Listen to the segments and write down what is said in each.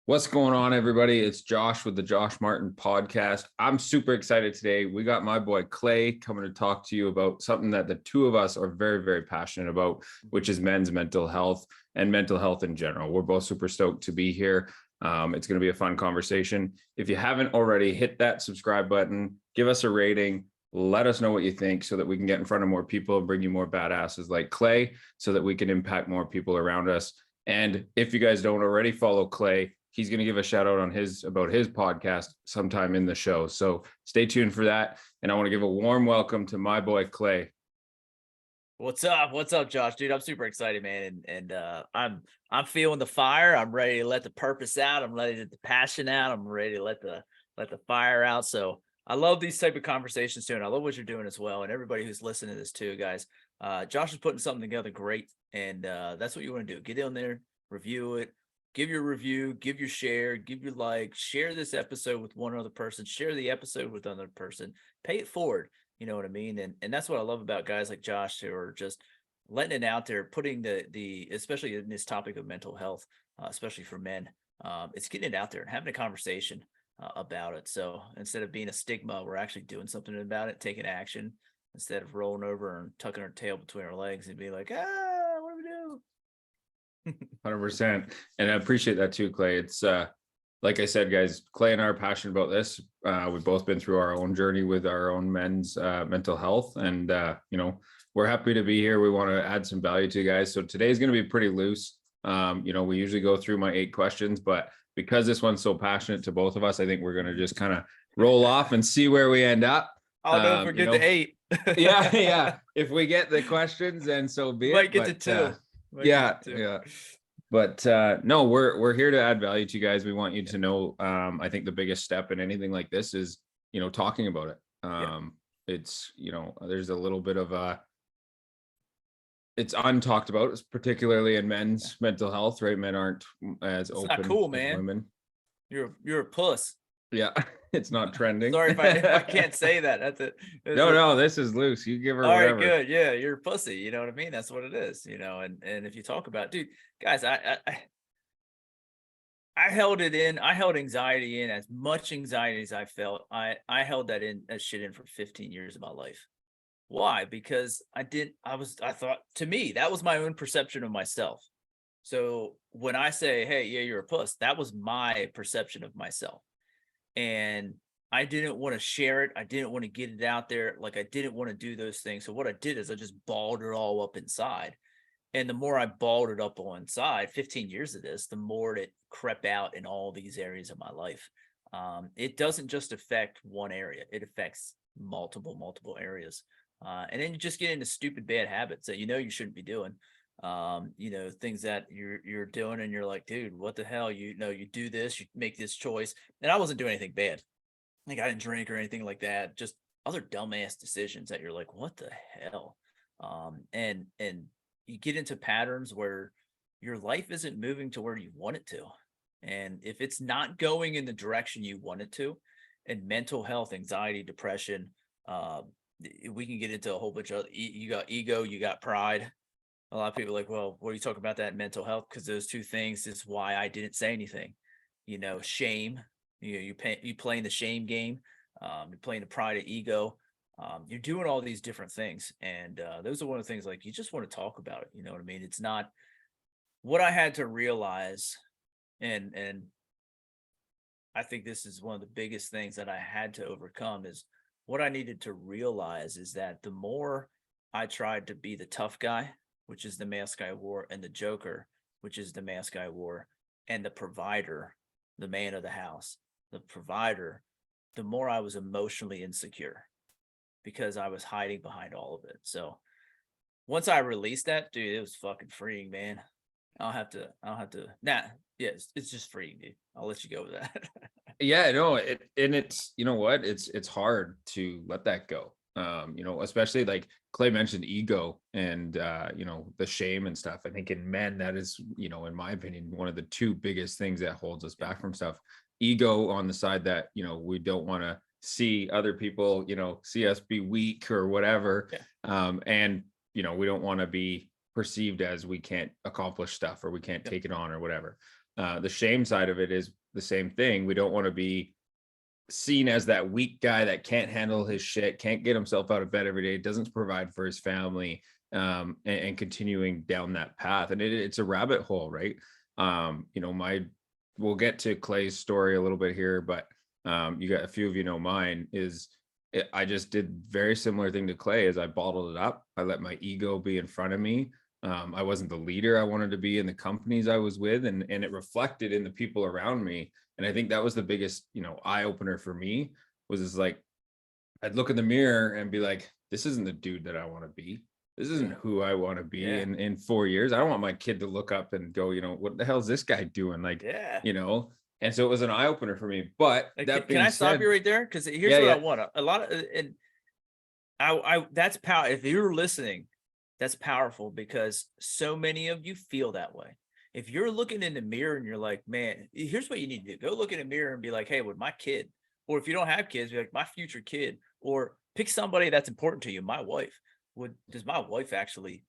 What's going on, everybody? It's Josh with the Josh Martin podcast. I'm super excited today. We got my boy Clay coming to talk to you about something that the two of us are very, very passionate about, which is men's mental health and mental health in general. We're both super stoked to be here. It's going to be a fun conversation. If you haven't already, hit that subscribe button, give us a rating, let us know what you think so that we can get in front of more people and bring you more badasses like Clay so that we can impact more people around us. And if you guys don't already follow Clay, he's going to give a shout out on about his podcast sometime in the show. So stay tuned for that. And I want to give a warm welcome to my boy, Clay. What's up? What's up, Josh? Dude, I'm super excited, man. And I'm feeling the fire. I'm ready to let the purpose out. I'm ready to let the passion out. I'm ready to let the fire out. So I love these type of conversations too. And I love what you're doing as well. And everybody who's listening to this too, guys. Josh is putting something together great. And that's what you want to do. Get in there, review it. Give your review, give your share, give your like, share this episode with one other person, share the episode with another person, pay it forward. You know what I mean? And that's what I love about guys like Josh who are just letting it out there, putting the especially in this topic of mental health, especially for men, it's getting it out there and having a conversation about it. So instead of being a stigma, we're actually doing something about it, taking action instead of rolling over and tucking our tail between our legs and being like, what do we do? 100%. And I appreciate that too, Clay. It's like I said, guys, Clay and I are passionate about this. We've both been through our own journey with our own men's mental health. And, we're happy to be here. We want to add some value to you guys. So today's going to be pretty loose. We usually go through my 8 questions, but because this one's so passionate to both of us, I think we're going to just kind of roll off and see where we end up. Oh, don't forget the 8. yeah. If we get the questions, then so be it. Might get to 2. Yeah. But no, we're here to add value to you guys. We want you to know, I think the biggest step in anything like this is, talking about it. It's, there's a little bit of it's untalked about, particularly in men's mental health, right? Men aren't as it's open not cool, as man. Women. You're a puss. Yeah, it's not trending. Sorry if I can't say that. That's it. No, this is loose. You give her all whatever. Right, good. Yeah, you're a pussy. You know what I mean? That's what it is. And if you talk about, dude, guys, I held it in. I held anxiety in, as much anxiety as I felt. I held that shit in for 15 years of my life. Why? Because I thought, to me, that was my own perception of myself. So when I say, hey, yeah, you're a puss, that was my perception of myself. And I didn't want to share it. I didn't want to get it out there. Like, I didn't want to do those things. So what I did is I just balled it all up inside. And the more I balled it up on inside, 15 years of this, the more it crept out in all these areas of my life. It doesn't just affect one area. It affects multiple areas. And then you just get into stupid bad habits that you shouldn't be doing. Things that you're doing and you're like, dude, what the hell? You do this, you make this choice. And I wasn't doing anything bad. Like, I didn't drink or anything like that. Just other dumbass decisions that you're like, what the hell? And you get into patterns where your life isn't moving to where you want it to. And if it's not going in the direction you want it to, and mental health, anxiety, depression, we can get into a whole bunch of, you got ego, you got pride. A lot of people are like, well, what are you talking about that in mental health? Because those two things is why I didn't say anything. Shame, you playing the shame game, you're playing the pride of ego. You're doing all these different things. And those are one of the things, like, you just want to talk about it. You know what I mean? It's not what I had to realize. And I think this is one of the biggest things that I had to overcome, is what I needed to realize is that the more I tried to be the tough guy, which is the mask I wore, and the joker, which is the mask I wore, and the provider, the man of the house, the provider, the more I was emotionally insecure because I was hiding behind all of it. So once I released that, dude, it was fucking freeing, man. It's just freeing, dude. I'll let you go with that. Yeah, no, it's, you know what, it's hard to let that go. Especially like Clay mentioned ego and, the shame and stuff. I think in men, that is, in my opinion, one of the 2 biggest things that holds us back from stuff. Ego on the side that, we don't want to see other people, see us be weak or whatever. Yeah. And, we don't want to be perceived as we can't accomplish stuff or we can't take it on or whatever. The shame side of it is the same thing. We don't want to be seen as that weak guy that can't handle his shit, can't get himself out of bed every day, doesn't provide for his family, and continuing down that path. And it's a rabbit hole, right? You know, we'll get to Clay's story a little bit here, but you got a few of you know mine is I just did very similar thing to Clay. As I bottled it up. I let my ego be in front of me. I wasn't the leader I wanted to be in the companies I was with, and it reflected in the people around me. And I think that was the biggest, you know, eye opener for me, was is like, I'd look in the mirror and be like, this isn't the dude that I want to be. This isn't who I want to be in 4 years. I don't want my kid to look up and go, you know, what the hell is this guy doing? Like, you know, and so it was an eye opener for me. But Like, that can being I stop said, you right there? Because here's what I want. A lot of, and I that's power. If you're listening, that's powerful, because so many of you feel that way. If you're looking in the mirror and you're like, man, here's what you need to do. Go look in the mirror and be like, hey, with my kid, or if you don't have kids, be like, my future kid, or pick somebody that's important to you. My wife. Does my wife actually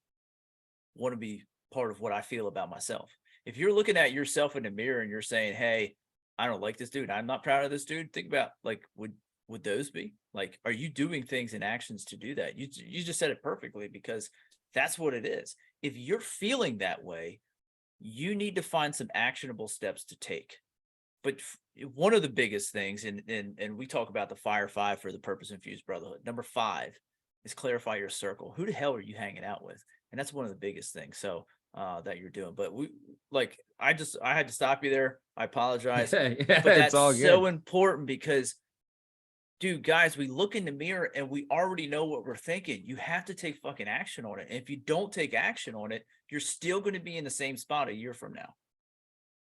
want to be part of what I feel about myself? If you're looking at yourself in the mirror and you're saying, hey, I don't like this dude, I'm not proud of this dude, think about, like, would those be like, are you doing things and actions to do that? You just said it perfectly, because that's what it is. If you're feeling that way, you need to find some actionable steps to take. But one of the biggest things, and we talk about the fire 5 for the purpose infused brotherhood. Number 5 is clarify your circle. Who the hell are you hanging out with? And that's one of the biggest things. So that you're doing. But I had to stop you there. I apologize. yeah, But that's it's all so good. important, because, dude, guys, we look in the mirror and we already know what we're thinking. You have to take fucking action on it. And if you don't take action on it, you're still going to be in the same spot a year from now.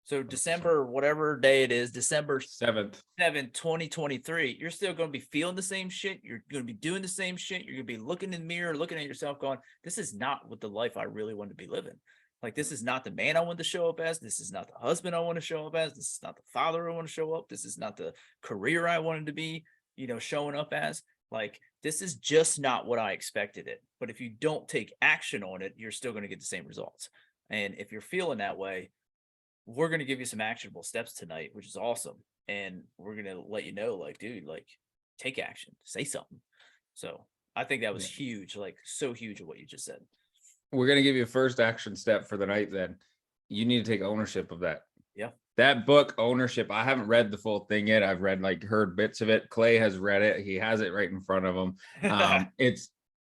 So 100%. December, whatever day it is, December 7th, 2023, you're still going to be feeling the same shit. You're going to be doing the same shit. You're going to be looking in the mirror, looking at yourself going, this is not what the life I really want to be living. Like, this is not the man I want to show up as. This is not the husband I want to show up as. This is not the father I want to show up. This is not the career I wanted to be, you know, showing up as. Like, this is just not what I expected it. But if you don't take action on it, you're still going to get the same results. And if you're feeling that way, we're going to give you some actionable steps tonight, which is awesome. And we're going to let you know, like, dude, like, take action, say something. So I think that was huge, like, so huge of what you just said. We're going to give you a first action step for the night. Then you need to take ownership of that. Yeah. That book, Ownership. I haven't read the full thing yet. I've read, like, heard bits of it. Clay has read it. He has it right in front of him.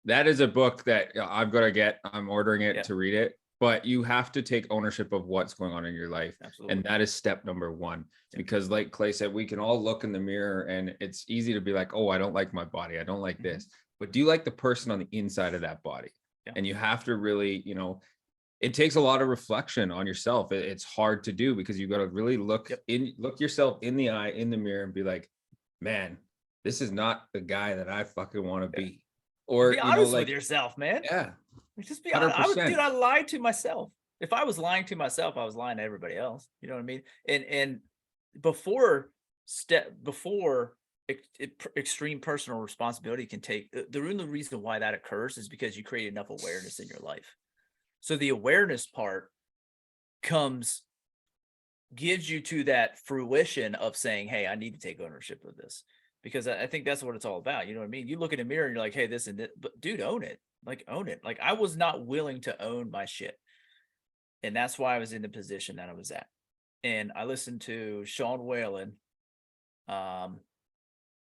That is a book that I've got to get. I'm ordering it to read it. But you have to take ownership of what's going on in your life. Absolutely. And that is step number 1. Because like Clay said, we can all look in the mirror and it's easy to be like, oh, I don't like my body. I don't like this. But do you like the person on the inside of that body? And you have to really, you know, it takes a lot of reflection on yourself. It's hard to do, because you've got to really look yourself in the eye, in the mirror, and be like, man, this is not the guy that I fucking want to be. Or be honest with yourself, man. Yeah. Just be honest. I lied to myself. If I was lying to myself, I was lying to everybody else. You know what I mean? And before extreme personal responsibility can take, the only reason why that occurs is because you create enough awareness in your life. So the awareness part gives you to that fruition of saying, hey, I need to take ownership of this, because I think that's what it's all about. You know what I mean? You look in the mirror and you're like, hey, this and that, but dude, own it. Like, own it. Like, I was not willing to own my shit. And that's why I was in the position that I was at. And I listened to Sean Whalen,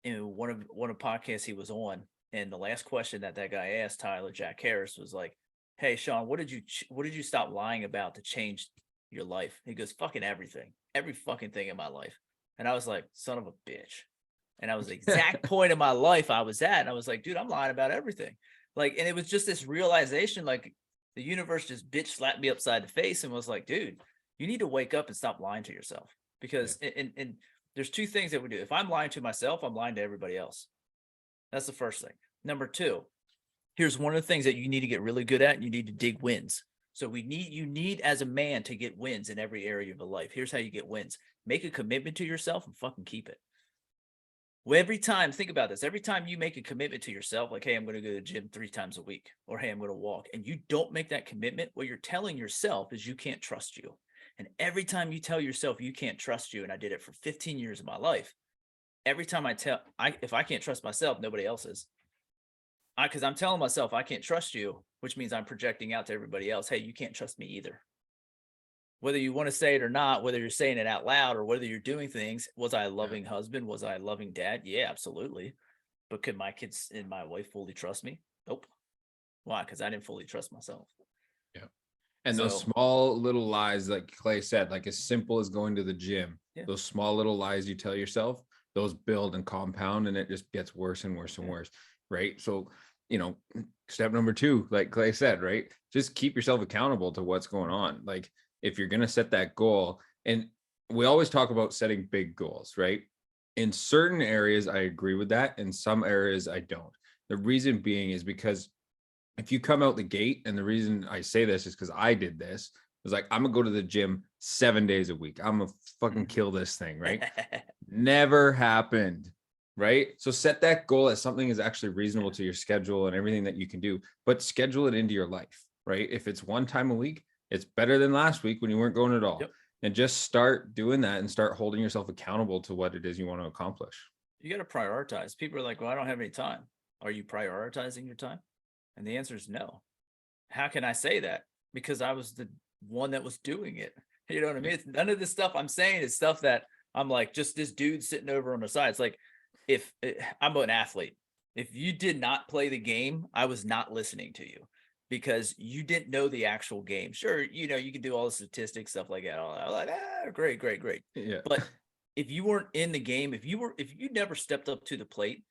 in one of podcasts he was on. And the last question that guy asked, Tyler Jack Harris, was like, hey, Sean, what did you stop lying about to change your life? He goes, fucking everything, every fucking thing in my life. And I was like, son of a bitch. And I was the exact point in my life I was at. And I was like, dude, I'm lying about everything. Like, and it was just this realization, like, the universe just bitch slapped me upside the face and was like, dude, you need to wake up and stop lying to yourself. Because and there's 2 things that we do. If I'm lying to myself, I'm lying to everybody else. That's the first thing. Number 2, here's one of the things that you need to get really good at. You need to dig wins. So you need as a man to get wins in every area of your life. Here's how you get wins. Make a commitment to yourself and fucking keep it. Well, every time, think about this, every time you make a commitment to yourself, like, hey, I'm going to go to the gym 3 times a week, or hey, I'm going to walk, and you don't make that commitment, what you're telling yourself is you can't trust you. And every time you tell yourself you can't trust you, and I did it for 15 years of my life, every time if I can't trust myself, nobody else is. Because I'm telling myself I can't trust you, which means I'm projecting out to everybody else, hey, you can't trust me either. Whether you want to say it or not, whether you're saying it out loud or whether you're doing things, was I a loving husband? Was I a loving dad? Yeah, absolutely. But could my kids and my wife fully trust me? Nope. Why? Because I didn't fully trust myself. Yeah. And those small little lies, like Clay said, like as simple as going to the gym, those small little lies you tell yourself, those build and compound, and it just gets worse and worse and worse. Right. So, step number 2, like Clay said, right, just keep yourself accountable to what's going on. Like if you're going to set that goal, and we always talk about setting big goals, right? In certain areas, I agree with that. In some areas, I don't. The reason being is because if you come out the gate, and the reason I say this is because I did this, was like, I'm gonna go to the gym 7 days a week. I'm gonna fucking kill this thing, right? Never happened, right? So set that goal as something is actually reasonable to your schedule and everything that you can do, but schedule it into your life, right? If it's 1 time a week, it's better than last week when you weren't going at all. Yep. And just start doing that and start holding yourself accountable to what it is you want to accomplish. You got to prioritize. People are like, well, I don't have any time. Are you prioritizing your time? And the answer is no. How can I say that? Because I was the one that was doing it. You know what I mean? It's, none of this stuff I'm saying is stuff that I'm like, just this dude sitting over on the side. It's like, if I'm an athlete, if you did not play the game, I was not listening to you because you didn't know the actual game. Sure, you can do all the statistics, stuff like that. I was like, great. Yeah. But if you weren't in the game, if you never stepped up to the plate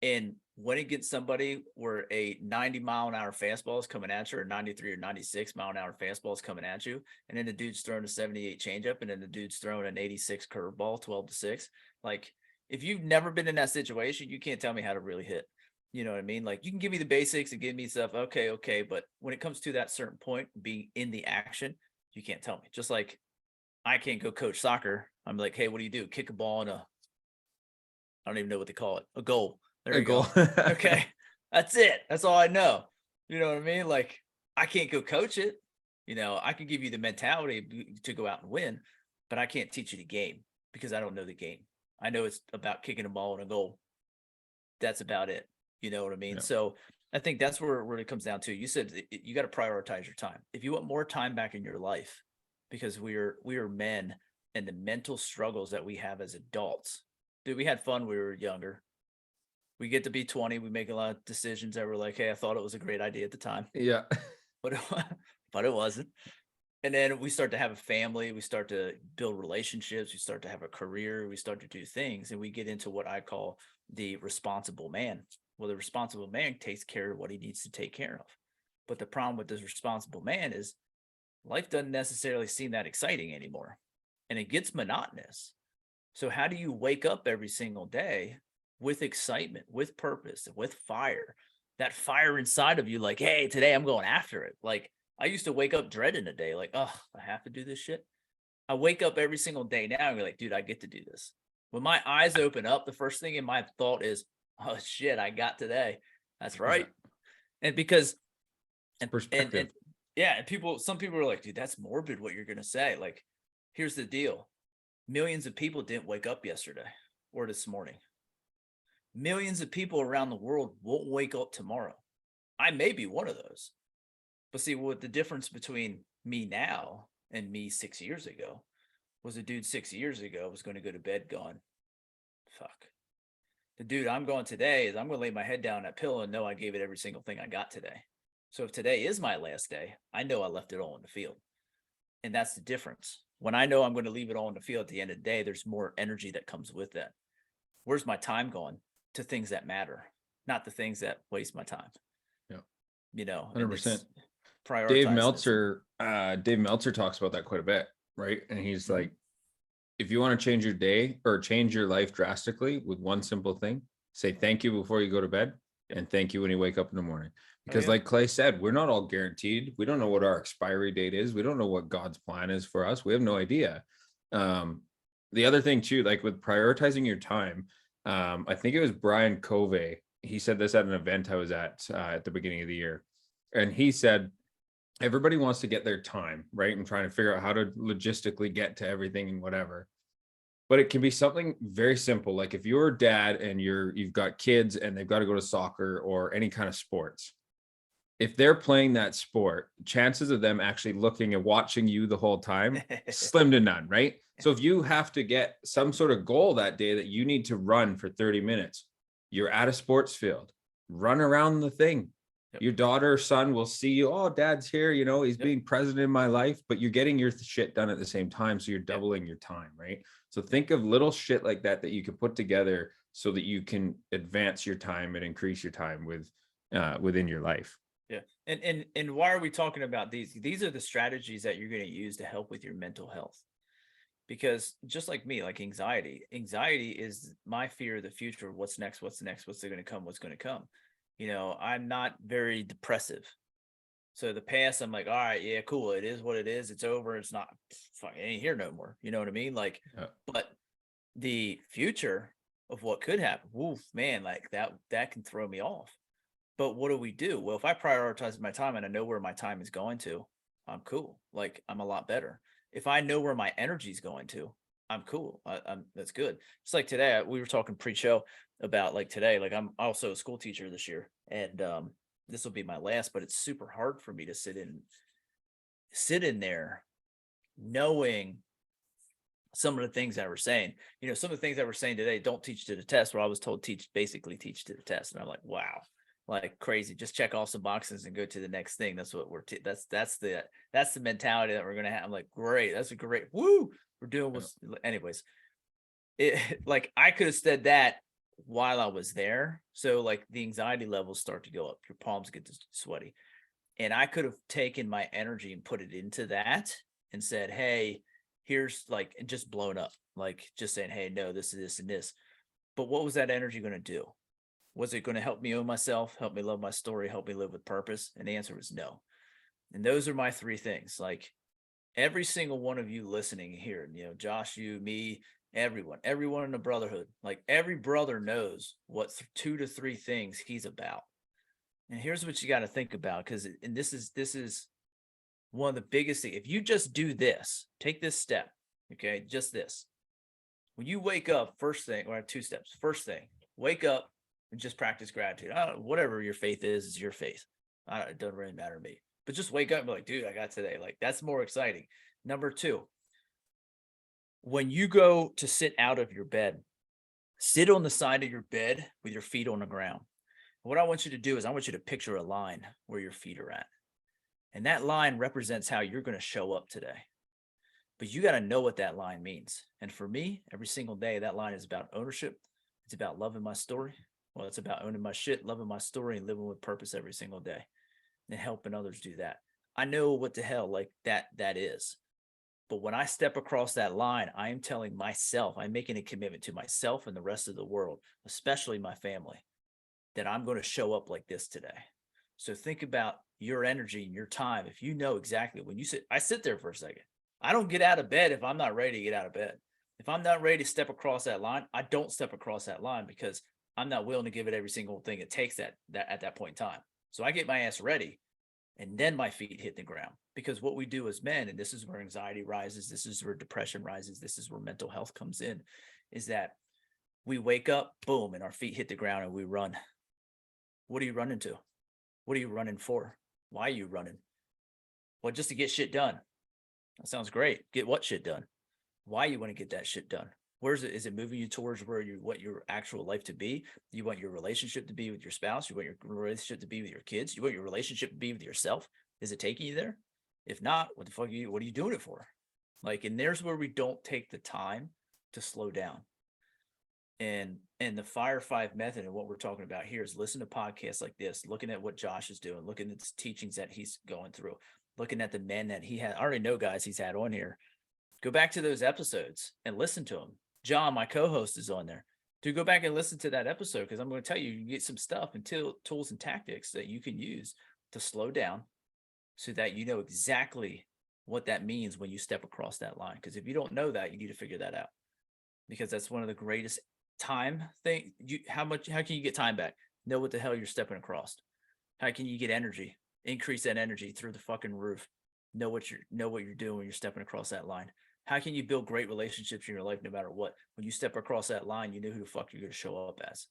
and went against somebody where a 90-mile-an-hour fastball is coming at you, or 93 or 96-mile-an-hour fastball is coming at you, and then the dude's throwing a 78 changeup, and then the dude's throwing an 86 curveball, 12-6. Like, if you've never been in that situation, you can't tell me how to really hit. You know what I mean? Like, you can give me the basics and give me stuff. Okay. But when it comes to that certain point, being in the action, you can't tell me. Just like I can't go coach soccer. I'm like, hey, what do you do? Kick a ball in I don't even know what they call it. A goal. There you go. Okay. That's it. That's all I know. You know what I mean? Like, I can't go coach it. I can give you the mentality to go out and win, but I can't teach you the game because I don't know the game. I know it's about kicking a ball in a goal. That's about it. You know what I mean? Yeah. So I think that's where it comes down to. You said you got to prioritize your time. If you want more time back in your life, because we are men, and the mental struggles that we have as adults. Dude, we had fun when we were younger. We get to be 20. We make a lot of decisions that were like, hey, I thought it was a great idea at the time. Yeah. But it wasn't. And then we start to have a family. We start to build relationships. We start to have a career. We start to do things. And we get into what I call the responsible man. Well, the responsible man takes care of what he needs to take care of. But the problem with this responsible man is life doesn't necessarily seem that exciting anymore. And it gets monotonous. So how do you wake up every single day with excitement, with purpose, with fire? That fire inside of you, like, hey, today I'm going after it. Like, I used to wake up dreading a day, like, oh, I have to do this shit. I wake up every single day now and be like, dude, I get to do this. When my eyes open up, the first thing in my thought is, oh shit, I got today. That's right. Yeah. And because and some people are like, dude, that's morbid what you're gonna say. Like, here's the deal. Millions of people didn't wake up yesterday or this morning. Millions of people around the world won't wake up tomorrow. I may be one of those. But see, what the difference between me now and me 6 years ago was a dude 6 years ago was going to go to bed going, fuck. The dude I'm going today is I'm going to lay my head down on that pillow and know I gave it every single thing I got today. So if today is my last day, I know I left it all in the field. And that's the difference. When I know I'm going to leave it all in the field at the end of the day, there's more energy that comes with that. Where's my time going? To things that matter, not the things that waste my time. Yeah. 100%. Dave Meltzer talks about that quite a bit, right? And he's like, if you want to change your day or change your life drastically with one simple thing, say thank you before you go to bed and thank you when you wake up in the morning. Because like Clay said, we're not all guaranteed. We don't know what our expiry date is. We don't know what God's plan is for us. We have no idea. The other thing too, like with prioritizing your time, I think it was Brian Covey. He said this at an event I was at the beginning of the year. And he said, everybody wants to get their time, right? And trying to figure out how to logistically get to everything and whatever. But it can be something very simple. Like if you're a dad and you've got kids and they've got to go to soccer or any kind of sports, if they're playing that sport, chances of them actually looking and watching you the whole time, slim to none, right? So if you have to get some sort of goal that day that you need to run for 30 minutes, you're at a sports field, run around the thing. Yep. Your daughter or son will see you. Oh, dad's here. You know, he's Yep. being present in my life, but you're getting your shit done at the same time. So you're doubling your time, right? So think of little shit like that that you can put together so that you can advance your time and increase your time within your life. Yeah. And why are we talking about these? These are the strategies that you're going to use to help with your mental health. Because just like me, like anxiety is my fear of the future. What's next? What's next? What's going to come? What's going to come? You know, I'm not very depressive. So the past, I'm like, all right, yeah, cool. It is what it is. It's over. It's not, fuck, it ain't here no more. You know what I mean? Like, but the future of what could happen, woof, man, like that can throw me off. But what do we do? Well, if I prioritize my time and I know where my time is going to, I'm cool. Like I'm a lot better. If I know where my energy is going to, I'm cool. That's good. It's like today, we were talking pre-show about like today, like I'm also a school teacher this year, and this will be my last, but it's super hard for me to sit in there knowing some of the things that we're saying. You know, some of the things that we're saying today, don't teach to the test, where I was told basically teach to the test. And I'm like, wow, like crazy. Just check off some boxes and go to the next thing. That's what that's the mentality that we're gonna have. I'm like, great, that's a great woo. We're doing was anyways. It like I could have said that while I was there. So like the anxiety levels start to go up, your palms get sweaty. And I could have taken my energy and put it into that and said, hey, here's like, and just blown up, like just saying, hey, no, this is this and this. But what was that energy going to do? Was it going to help me own myself, help me love my story, help me live with purpose? And the answer was no. And those are my three things. Like every single one of you listening here, you know, Josh, you, me, everyone in the brotherhood, like every brother knows what 2 to 3 things he's about. And here's what you got to think about, because and this is one of the biggest things. If you just do this, take this step, okay, just this. When you wake up, first thing, or 2 steps. First thing, wake up and just practice gratitude. Whatever your faith is your faith. It doesn't really matter to me. But just wake up and be like, dude, I got today. Like that's more exciting. Number 2, when you go to sit out of your bed, sit on the side of your bed with your feet on the ground. What I want you to do is I want you to picture a line where your feet are at. And that line represents how you're going to show up today. But you got to know what that line means. And for me, every single day, that line is about ownership. It's about loving my story. Well, it's about owning my shit, loving my story, and living with purpose every single day and helping others do that. I know what the hell like that is. But when I step across that line, I am telling myself, I'm making a commitment to myself and the rest of the world, especially my family, that I'm going to show up like this today. So think about your energy and your time. If you know exactly when you I sit there for a second. I don't get out of bed if I'm not ready to get out of bed. If I'm not ready to step across that line, I don't step across that line because I'm not willing to give it every single thing it takes that at that point in time. So I get my ass ready and then my feet hit the ground, because what we do as men, and this is where anxiety rises, this is where depression rises, this is where mental health comes in, is that we wake up, boom, and our feet hit the ground and we run. What are you running to? What are you running for? Why are you running? Well, just to get shit done. That sounds great. Get what shit done? Why you want to get that shit done? Where's it? Is it moving you towards where you want your actual life to be? You want your relationship to be with your spouse? You want your relationship to be with your kids? You want your relationship to be with yourself? Is it taking you there? If not, what the fuck what are you doing it for? Like, and there's where we don't take the time to slow down. And the Fire 5 method and what we're talking about here is listen to podcasts like this, looking at what Josh is doing, looking at the teachings that he's going through, looking at the men that he had. I already know guys he's had on here. Go back to those episodes and listen to them. John, my co-host, is on there. To go back and listen to that episode, because I'm going to tell you, you get some stuff and tools and tactics that you can use to slow down so that you know exactly what that means when you step across that line. Because if you don't know that, you need to figure that out, because that's one of the greatest time thing. How can you get time back? Know what the hell you're stepping across. How can you get energy? increase that energy through the fucking roof. Know what you're doing when you're stepping across that line. How can you build great relationships in your life no matter what? When you step across that line, you know who the fuck you're going to show up as.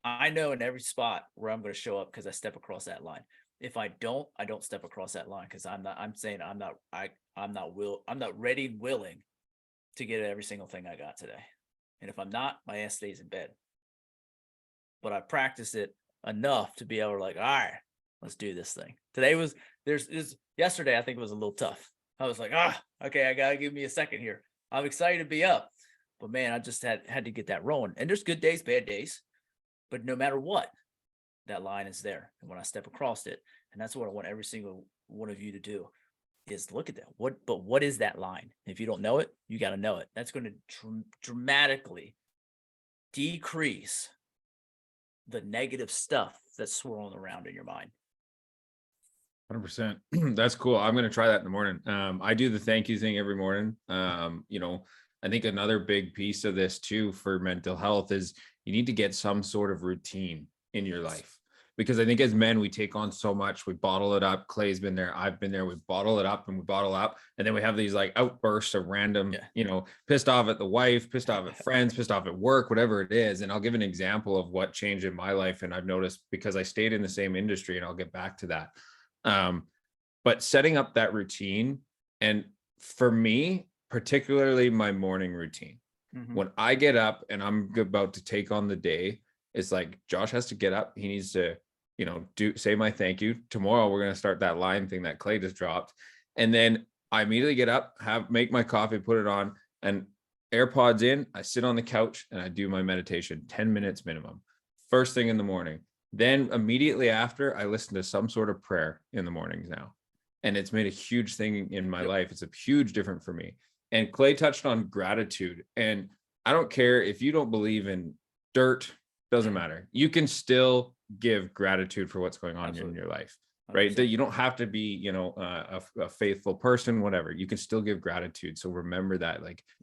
I know in every spot where I'm going to show up because I step across that line. If I don't step across that line because I'm not ready and willing to get every single thing I got today. And if I'm not, my ass stays in bed. But I practiced it enough to be able to like, all right, let's do this thing. Yesterday, I think it was a little tough. I was like, okay, I gotta give me a second here. I'm excited to be up. But man, I just had to get that rolling. And there's good days, bad days. But no matter what, that line is there. And when I step across it, and that's what I want every single one of you to do, is look at that. What is that line? If you don't know it, you got to know it. That's going to dramatically decrease the negative stuff that's swirling around in your mind. 100%. That's cool. I'm going to try that in the morning. I do the thank you thing every morning. I think another big piece of this too for mental health is you need to get some sort of routine in your life, because I think as men, we take on so much, we bottle it up. Clay's been there. I've been there. We bottle it up and we bottle up. And then we have these like outbursts of random, pissed off at the wife, pissed off at friends, pissed off at work, whatever it is. And I'll give an example of what changed in my life. And I've noticed because I stayed in the same industry, and I'll get back to that. But setting up that routine, and for me, particularly my morning routine, when I get up and I'm about to take on the day, it's like Josh has to get up. He needs to, say my thank you. Tomorrow, we're going to start that line thing that Clay just dropped. And then I immediately get up, make my coffee, put it on, and AirPods in. I sit on the couch and I do my meditation, 10 minutes minimum, first thing in the morning. Then immediately after, I listen to some sort of prayer in the mornings now. And it's made a huge thing in my life. It's a huge difference for me. And Clay touched on gratitude. And I don't care if you don't believe in dirt, doesn't matter. You can still give gratitude for what's going on in your life, right? 100%. That you don't have to be, a faithful person, whatever. You can still give gratitude. So remember that,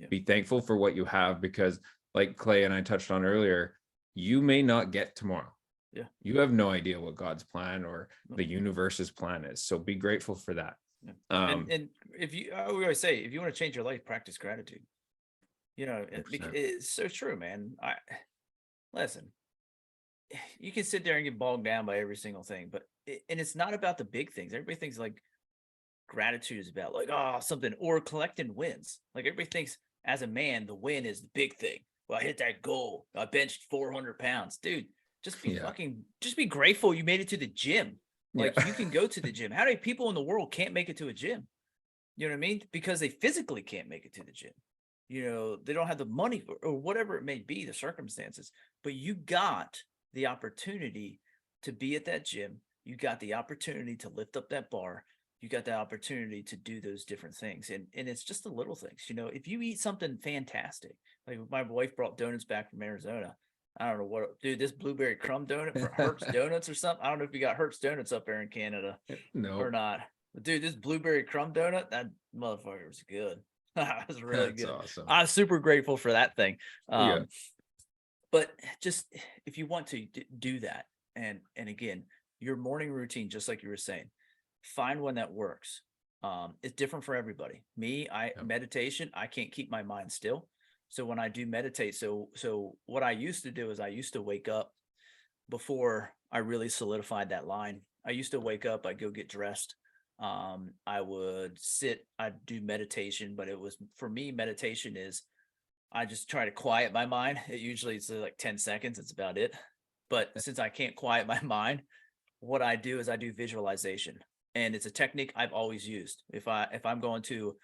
be thankful for what you have, because like Clay and I touched on earlier, you may not get tomorrow. Yeah. You have no idea what God's plan or the universe's plan is. So be grateful for that. Yeah. And I always say, if you want to change your life, practice gratitude. It's so true, man. Listen, you can sit there and get bogged down by every single thing, and it's not about the big things. Everybody thinks like gratitude is about something, or collecting wins. Like everybody thinks as a man, the win is the big thing. Well, I hit that goal. I benched 400 pounds, dude. Just be grateful you made it to the gym. Like you can go to the gym. How many people in the world can't make it to a gym? You know what I mean? Because they physically can't make it to the gym. They don't have the money or whatever it may be, the circumstances, but you got the opportunity to be at that gym. You got the opportunity to lift up that bar. You got the opportunity to do those different things. And it's just the little things, if you eat something fantastic, like my wife brought donuts back from Arizona. I don't know what, dude, this blueberry crumb donut for Hertz Donuts or something. I don't know if you got Hertz Donuts up there in Canada or not. But dude, this blueberry crumb donut, that motherfucker was good. It was really good. Awesome. I'm super grateful for that thing. But just if you want to do that, and again, your morning routine, just like you were saying, find one that works. It's different for everybody. Meditation, I can't keep my mind still. So when I do meditate, so what I used to do is I used to wake up before I really solidified that line. I used to wake up, I'd go get dressed. I would sit, I'd do meditation, but for me, meditation is, I just try to quiet my mind. It's like 10 seconds. That's about it. But since I can't quiet my mind, what I do is I do visualization, and it's a technique I've always used. If I'm going to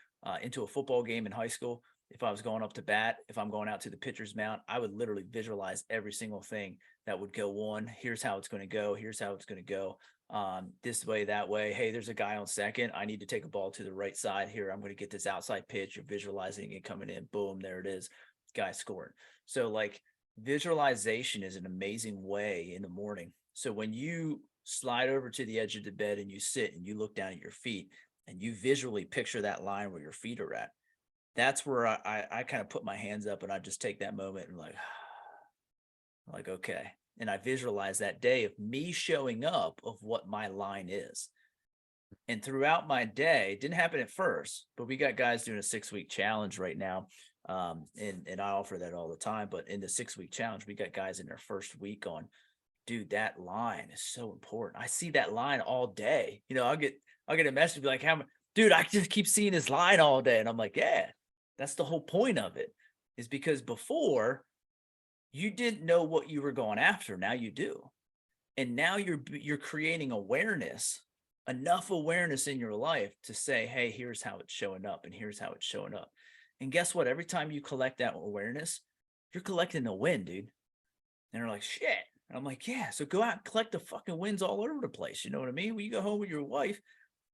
into a football game in high school, if I was going up to bat, if I'm going out to the pitcher's mound, I would literally visualize every single thing that would go on. Here's how it's going to go. Here's how it's going to go. This way, that way. Hey, there's a guy on second. I need to take a ball to the right side here. I'm going to get this outside pitch. You're visualizing it coming in. Boom, there it is. Guy scored. So like visualization is an amazing way in the morning. So when you slide over to the edge of the bed and you sit and you look down at your feet and you visually picture that line where your feet are at, that's where I kind of put my hands up and I just take that moment and like, okay. And I visualize that day of me showing up of what my line is. And throughout my day, it didn't happen at first, but we got guys doing a 6-week challenge right now. And I offer that all the time. But in the 6-week challenge, we got guys in their first week on, dude, that line is so important. I see that line all day. I'll get a message be like, dude, I just keep seeing this line all day. And I'm like, yeah, that's the whole point of it, is because before you didn't know what you were going after. Now you do. And now you're creating awareness, enough awareness in your life to say, hey, here's how it's showing up, and here's how it's showing up. And guess what? Every time you collect that awareness, you're collecting a win, dude. And they're like, shit. And I'm like, yeah. So go out and collect the fucking wins all over the place. You know what I mean? When you go home with your wife,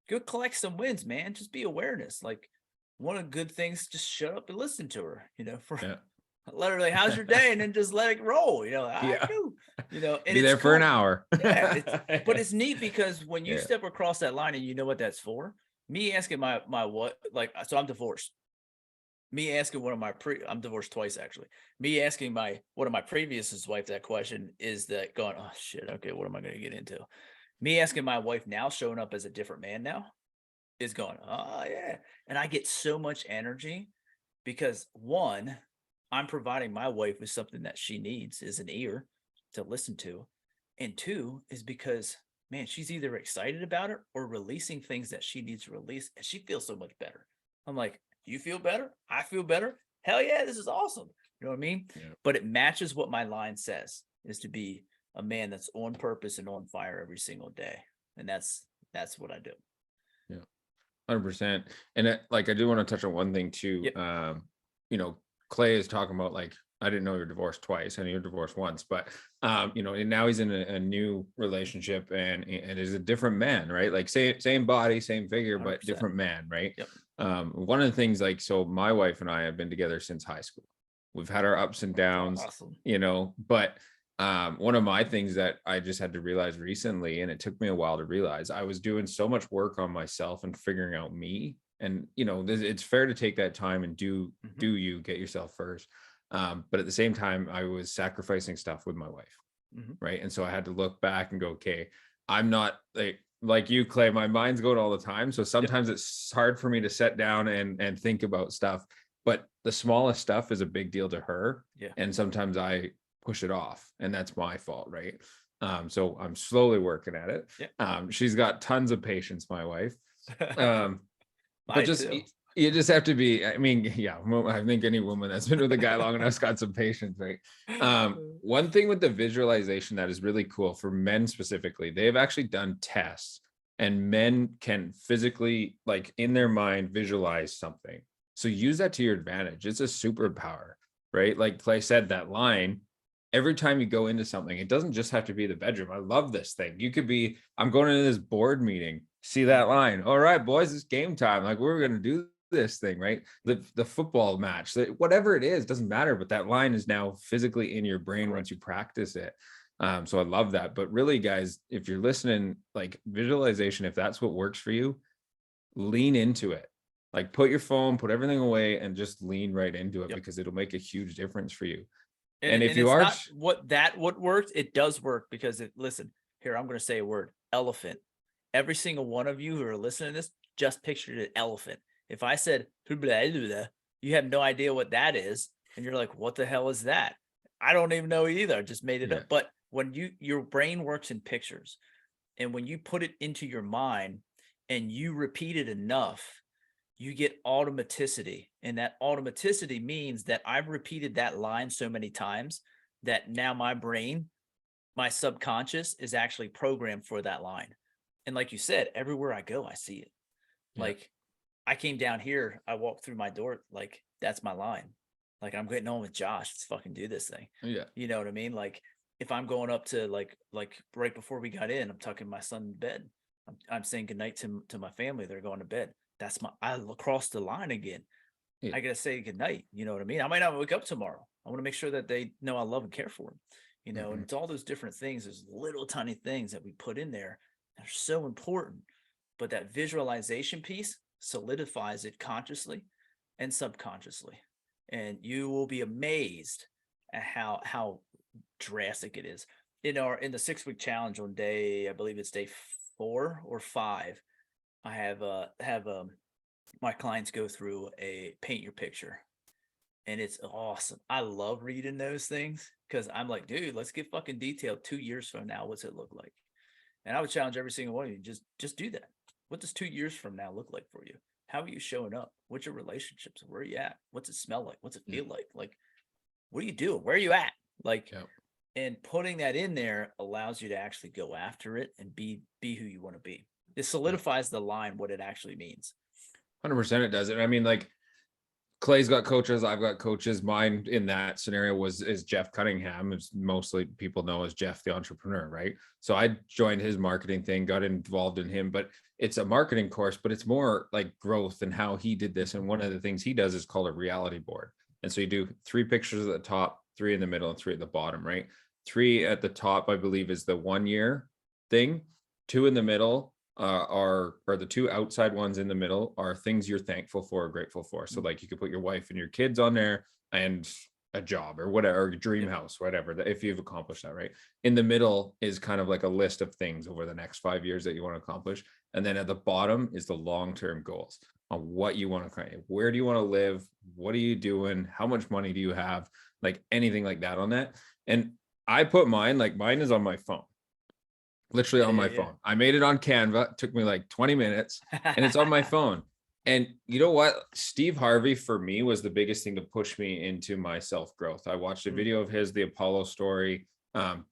go collect some wins, man. Just be awareness. Like, one of the good things, just shut up and listen to her, for Yeah. let her like, how's your day? And then just let it roll, I Yeah. do, and Be it's there for an cool. hour. Yeah. But it's neat because when you Yeah. step across that line and you know what that's for, me asking my what, like, so I'm divorced. Me asking one of my I'm divorced twice actually. Me asking one of my previous wife that question is that going, oh shit, okay, what am I going to get into? Me asking my wife now, showing up as a different man now, is going, oh yeah. And I get so much energy because, one, I'm providing my wife with something that she needs, is an ear to listen to. And two is because, man, she's either excited about it or releasing things that she needs to release. And she feels so much better. I'm like, you feel better? I feel better. Hell yeah, this is awesome. You know what I mean? Yeah. But it matches what my line says, is to be a man that's on purpose and on fire every single day. And that's what I do. Yeah. 100%. And like, I do want to touch on one thing too. Yep. Clay is talking about, like, I didn't know you're divorced twice. I knew you're divorced once, but and now he's in a new relationship and is a different man, right? Like, same body, same figure, but 100%. different man, right? Yep. One of the things, like, so my wife and I have been together since high school. We've had our ups and downs, Awesome. but one of my things that I just had to realize recently, and it took me a while to realize, I was doing so much work on myself and figuring out me. And it's fair to take that time and do you get yourself first. But at the same time, I was sacrificing stuff with my wife, right? And so I had to look back and go, okay, I'm not like you, Clay. My mind's going all the time, so sometimes it's hard for me to sit down and think about stuff. But the smallest stuff is a big deal to her, and sometimes I push it off, and that's my fault, right? So I'm slowly working at it. She's got tons of patience, my wife. But just you just have to be, I mean, yeah, I think any woman that's been with a guy long enough's got some patience, right? One thing with the visualization that is really cool for men specifically, they've actually done tests, and men can physically, like, in their mind, visualize something. So use that to your advantage. It's a superpower, right? Like Clay said, that line, every time you go into something, it doesn't just have to be the bedroom. I love this thing. You could be, I'm going into this board meeting, see that line. All right, boys, it's game time. Like, we're going to do this thing, right? The football match, whatever it is, doesn't matter. But that line is now physically in your brain once you practice it. So I love that. But really, guys, if you're listening, like, visualization, if that's what works for you, lean into it. Like, put your phone, put everything away, and just lean right into it, because it'll make a huge difference for you. And if you it's are not what works, it does work, because listen, here, I'm going to say a word: elephant. Every single one of you who are listening to this just pictured an elephant. If I said, you have no idea what that is, and you're like, what the hell is that? I don't even know either. I just made it up. But when your brain works in pictures, and when you put it into your mind and you repeat it enough, you get automaticity. And that automaticity means that I've repeated that line so many times that now my brain, my subconscious, is actually programmed for that line. And like you said, everywhere I go, I see it. Like, I came down here, I walked through my door, like, that's my line. Like, I'm getting on with Josh. Let's fucking do this thing. Yeah. You know what I mean? Like, if I'm going up to like right before we got in, I'm tucking my son in bed. I'm saying goodnight to my family. They're going to bed. I crossed the line again. I got to say goodnight. You know what I mean? I might not wake up tomorrow. I want to make sure that they know I love and care for them, and it's all those different things. There's little tiny things that we put in there that are so important, but that visualization piece solidifies it consciously and subconsciously. And you will be amazed at how drastic it is. In the 6-week challenge, on day, I believe it's day 4 or 5, I have my clients go through a paint your picture, and it's awesome. I love reading those things because I'm like, dude, let's get fucking detailed. 2 years from now, what's it look like? And I would challenge every single one of you, just do that. What does 2 years from now look like for you? How are you showing up? What's your relationships? Where are you at? What's it smell like? What's it feel like? Like, what are you doing? Where are you at? Like, Yeah. and putting that in there allows you to actually go after it and be who you want to be. It solidifies the line, what it actually means. 100% it does. And I mean, like, Clay's got coaches, I've got coaches. Mine in that scenario is Jeff Cunningham. It's mostly people know as Jeff the entrepreneur, right? So I joined his marketing thing, got involved in him, but it's a marketing course, but it's more like growth and how he did this. And one of the things he does is called a reality board. And so you do 3 pictures at the top, 3 in the middle, and 3 at the bottom, right? 3 at the top, I believe, is the 1 year thing. 2 in the middle are the 2 outside ones in the middle are things you're thankful for or grateful for. So like you could put your wife and your kids on there and a job or whatever, or dream house, whatever, if you've accomplished that, right? In the middle is kind of like a list of things over the next 5 years that you want to accomplish. And then at the bottom is the long-term goals on what you want to create. Where do you want to live? What are you doing? How much money do you have? Like anything like that on that. And I put mine is on my phone. Literally on my phone. I made it on Canva. It took me like 20 minutes and it's on my phone. And you know what? Steve Harvey for me was the biggest thing to push me into my self-growth. I watched a video of his, the Apollo story,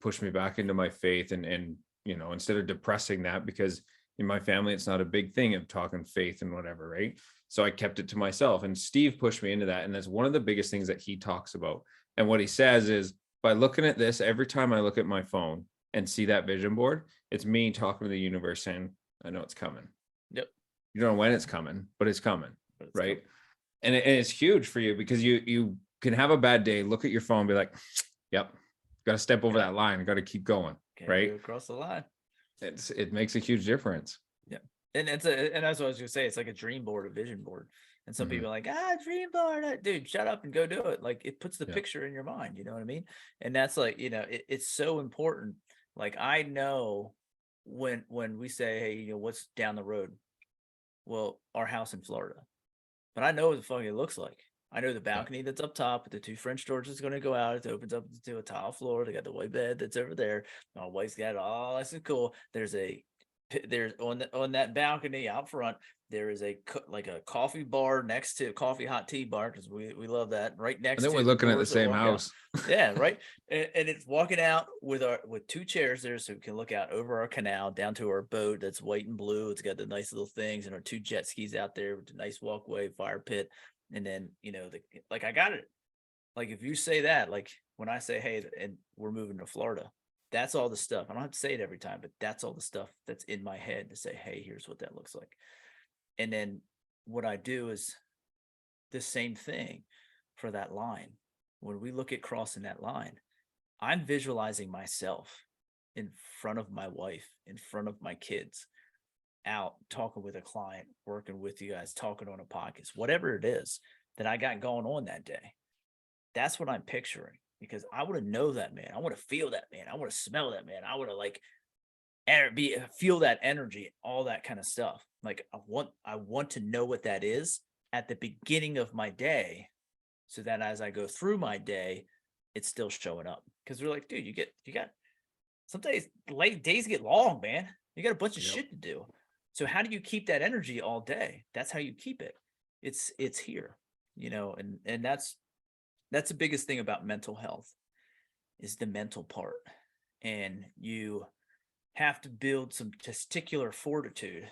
pushed me back into my faith and, you know, instead of depressing that, because in my family, it's not a big thing of talking faith and whatever, right? So I kept it to myself and Steve pushed me into that. And that's one of the biggest things that he talks about. And what he says is by looking at this, every time I look at my phone, and see that vision board, it's me talking to the universe saying, I know it's coming. Yep. You don't know when it's coming, but it's coming. Right. And it's huge for you because you can have a bad day, look at your phone, be like, yep, got to step over that line. Got to keep going. Right. Go across the line. It makes a huge difference. Yeah. And that's what I was gonna say. It's like a dream board, a vision board. And some people are like, dream board, dude, shut up and go do it. Like it puts the picture in your mind, you know what I mean? And that's like, you know, it's so important. Like I know when we say, hey, you know, what's down the road? Well, our house in Florida. But I know what the fuck it looks like. I know the balcony that's up top with the 2 French doors is going to go out. It opens up to a tile floor. They got the white bed that's over there. My wife's got it all. This is cool. There's on that balcony out front. There is a coffee bar next to a coffee hot tea bar because we love that. Right next. And then we're looking at the same house. Yeah, right. And it's walking out with 2 chairs there, so we can look out over our canal down to our boat that's white and blue. It's got the nice little things and our 2 jet skis out there with a nice walkway, fire pit, and then you know I got it. Like if you say that, like when I say hey, and we're moving to Florida. That's all the stuff. I don't have to say it every time, but that's all the stuff that's in my head to say, hey, here's what that looks like. And then what I do is the same thing for that line. When we look at crossing that line, I'm visualizing myself in front of my wife, in front of my kids, out talking with a client, working with you guys, talking on a podcast, whatever it is that I got going on that day. That's what I'm picturing. Because I want to know that man. I want to feel that man. I want to smell that man. I want to feel that energy, all that kind of stuff. Like I want to know what that is at the beginning of my day, so that as I go through my day, it's still showing up. Because we're like, dude, you got some days days get long, man. You got a bunch of shit to do. So how do you keep that energy all day? That's how you keep it. It's here, you know, and that's the biggest thing about mental health is the mental part. And you have to build some testicular fortitude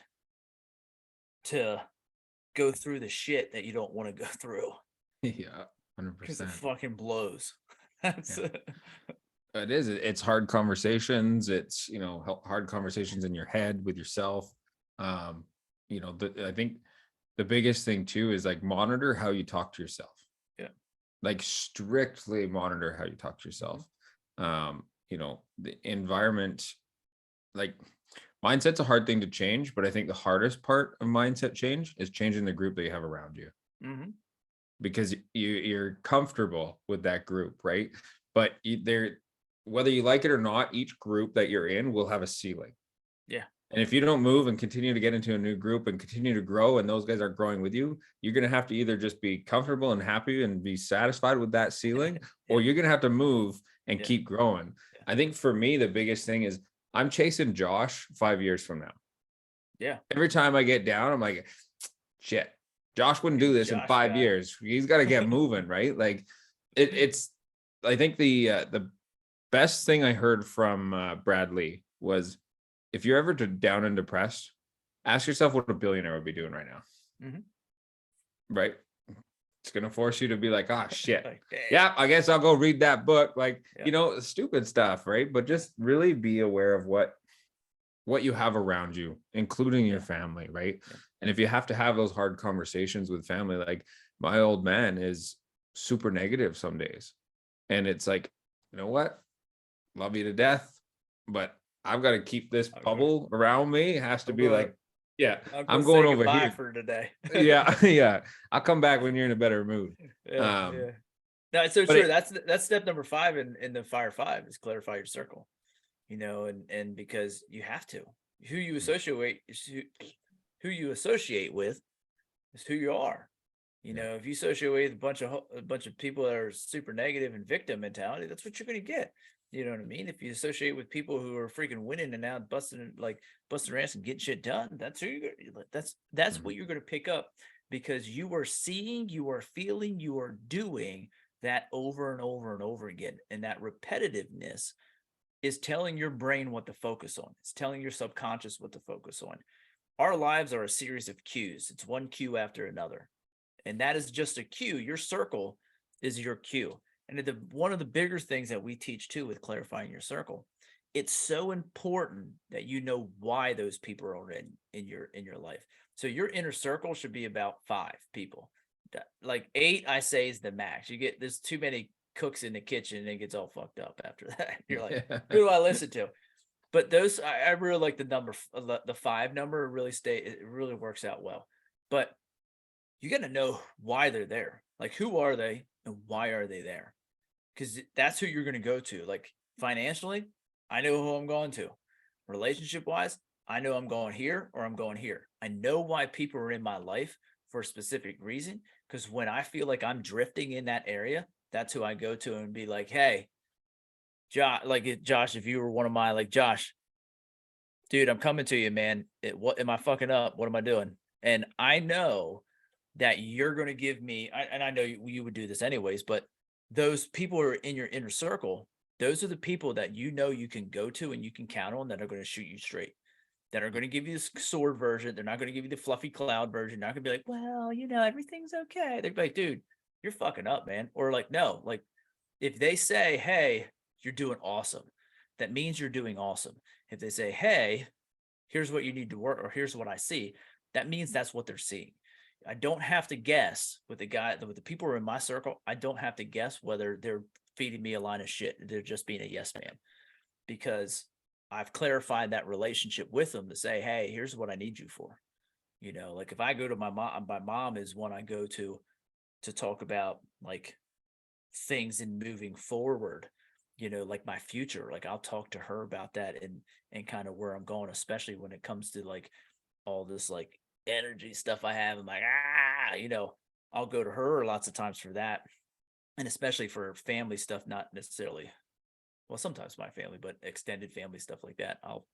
to go through the shit that you don't want to go through. Yeah, 100%. Because it fucking blows. It is. It's hard conversations. It's, you know, hard conversations in your head with yourself. You know, I think the biggest thing too is like monitor how you talk to yourself. Like strictly monitor how you talk to yourself. You know, the environment, like mindset's a hard thing to change, but I think the hardest part of mindset change is changing the group that you have around you. Because you're comfortable with that group, right? But whether you like it or not, each group that you're in will have a ceiling. Yeah. And if you don't move and continue to get into a new group and continue to grow, and those guys are growing with you, you're going to have to either just be comfortable and happy and be satisfied with that ceiling, or you're going to have to move and keep growing. I think for me, the biggest thing is I'm chasing Josh 5 years from now. Yeah. Every time I get down, I'm like, shit, Josh wouldn't do this in 5 years. He's got to get moving, right? Like it's, I think the best thing I heard from Bradley was, if you're ever down and depressed, ask yourself what a billionaire would be doing right now. Right? It's going to force you to be like, oh, shit. Yeah, I guess I'll go read that book. Like, stupid stuff, right? But just really be aware of what you have around you, including your family, right? And if you have to have those hard conversations with family, like my old man is super negative some days. And it's like, you know what? Love you to death, but I've got to keep this bubble around me. It has to be like, I'm going over here for today. yeah. I'll come back when you're in a better mood. No, it's so true. That's step number 5 in the Fire 5 is clarify your circle. And because you have to, who you associate with is who you are. If you associate with a bunch of people that are super negative and victim mentality, that's what you're going to get. You know what I mean? If you associate with people who are freaking winning and now busting ass and getting shit done, that's what you're going to pick up, because you are seeing, you are feeling, you are doing that over and over and over again. And that repetitiveness is telling your brain what to focus on. It's telling your subconscious what to focus on. Our lives are a series of cues. It's one cue after another. And that is just a cue. Your circle is your cue. And one of the bigger things that we teach too with clarifying your circle, it's so important that you know why those people are in your life. So your inner circle should be about 5 people. Like 8, I say, is the max. There's too many cooks in the kitchen and it gets all fucked up after that. You're like, who do I listen to? But those, I really like the 5 number. It really works out well. But you got to know why they're there. Like, who are they and why are they there? Because that's who you're going to go to. Like, financially, I know who I'm going to. Relationship wise, I know I'm going here or I'm going here. I know why people are in my life for a specific reason. Because when I feel like I'm drifting in that area, that's who I go to and be like, hey, Josh, if you were one of my, like, Josh, dude, I'm coming to you, man. What am I fucking up? What am I doing? And I know that you're going to give me, and I know you would do this anyways, but those people who are in your inner circle, those are the people that you can go to and you can count on, that are going to shoot you straight, that are going to give you this sword version. They're not going to give you the fluffy cloud version. They're not going to be like, well, everything's okay. They're like, dude, you're fucking up, man. Or like, no, like if they say, hey, you're doing awesome, that means you're doing awesome. If they say, hey, here's what you need to work, or here's what I see, that means that's what they're seeing. I don't have to guess with the people who are in my circle. I don't have to guess whether they're feeding me a line of shit. They're just being a yes man, because I've clarified that relationship with them to say, hey, here's what I need you for. Like if I go to my mom is one I go to talk about like things in moving forward, like my future. Like I'll talk to her about that and kind of where I'm going, especially when it comes to like all this like energy stuff I have. I'm like, I'll go to her lots of times for that. And especially for family stuff, not necessarily, well, sometimes my family, but extended family stuff like that. I'll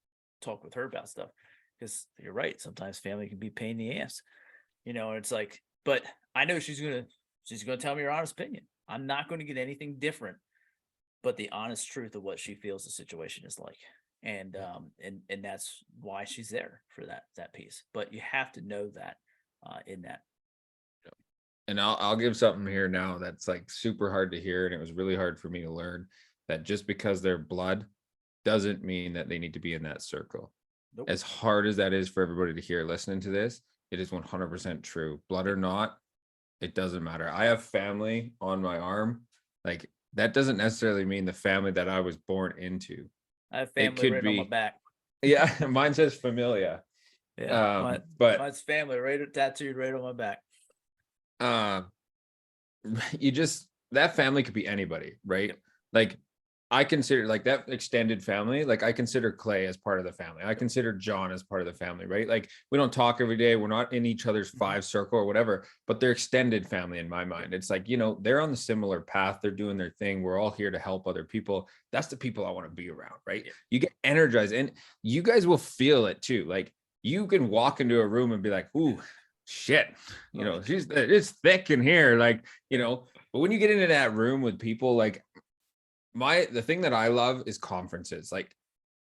talk with her about stuff, because you're right. Sometimes family can be a pain in the ass, and it's like, but I know she's going to tell me her honest opinion. I'm not going to get anything different, but the honest truth of what she feels the situation is like. And that's why she's there for that piece. But you have to know that in that. And I'll give something here now that's like super hard to hear, and it was really hard for me to learn, that just because they're blood doesn't mean that they need to be in that circle. Nope. As hard as that is for everybody to hear listening to this, it is 100% true. Blood or not, it doesn't matter. I have family on my arm. Like that doesn't necessarily mean the family that I was born into. I have family right on my back. Yeah, mine says familia. Yeah, mine's family tattooed right on my back. That family could be anybody, right? Yep. Like I consider like that extended family, like I consider Clay as part of the family. I consider John as part of the family, right? Like we don't talk every day. We're not in each other's five circle or whatever, but they're extended family in my mind. It's like, they're on the similar path. They're doing their thing. We're all here to help other people. That's the people I want to be around, right? Yeah. You get energized and you guys will feel it too. Like you can walk into a room and be like, ooh, shit, it's thick in here. Like, but when you get into that room with people, like, the thing that I love is conferences. Like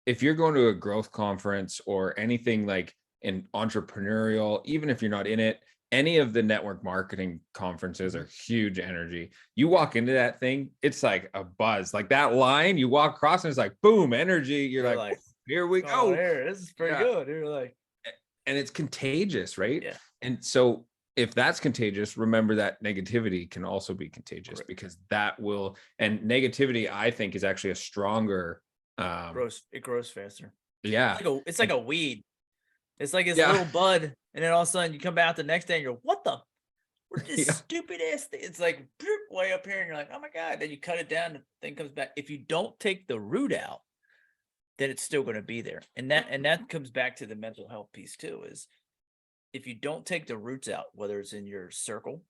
if you're going to a growth conference or anything like an entrepreneurial, even if you're not in it, any of the network marketing conferences are huge energy. You walk into that thing, it's like a buzz. Like that line, you walk across and it's like boom, energy. You're like, here we go. Here, this is pretty good. You're like, and it's contagious, right? Yeah. And so if that's contagious, remember that negativity can also be contagious because that will, and negativity, I think, is actually a stronger it grows faster. Yeah. It's like a weed. It's like this little bud, and then all of a sudden you come back the next day and you're, what the? Where's this stupid ass thing? It's like way up here, and you're like, oh my God. Then you cut it down, the thing comes back. If you don't take the root out, then it's still going to be there. And that comes back to the mental health piece too, is if you don't take the roots out, whether it's in your circle,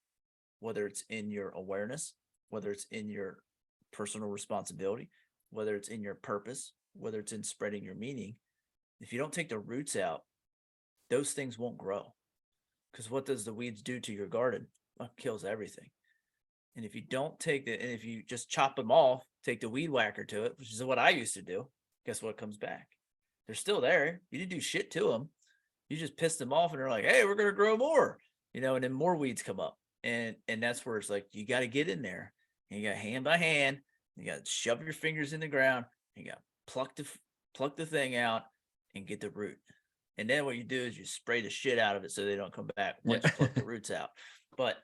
whether it's in your awareness, whether it's in your personal responsibility, whether it's in your purpose, whether it's in spreading your meaning, if you don't take the roots out, those things won't grow. Because what does the weeds do to your garden? Well, it kills everything. And if you don't take it, and if you just chop them off, take the weed whacker to it, which is what I used to do, guess what comes back? They're still there. You didn't do shit to them. You just pissed them off, and they're like, hey, we're going to grow more, and then more weeds come up. And that's where it's like, you got to get in there, and you got hand by hand, you got to shove your fingers in the ground, and you got to pluck the thing out and get the root. And then what you do is you spray the shit out of it so they don't come back once you pluck the roots out. But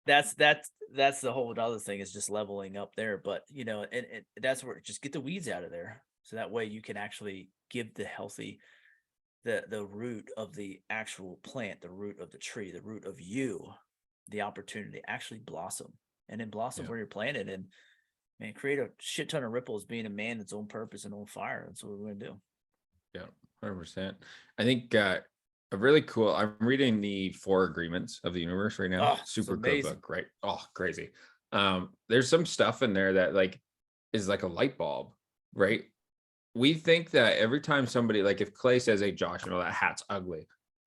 that's the whole other thing, is just leveling up there. But and that's where, just get the weeds out of there, so that way you can actually give the healthy, the root of the actual plant, the root of the tree, the root of you, the opportunity to actually blossom, and then blossom where you're planted, and create a shit ton of ripples, being a man that's own purpose and on fire. That's what we're going to do. Yeah, 100%. I think a really cool, I'm reading the 4 Agreements of the Universe right now. Super cool book, right? Oh, crazy. There's some stuff in there that like is like a light bulb, right? We think that every time somebody, like if Clay says, hey, Josh, that hat's ugly.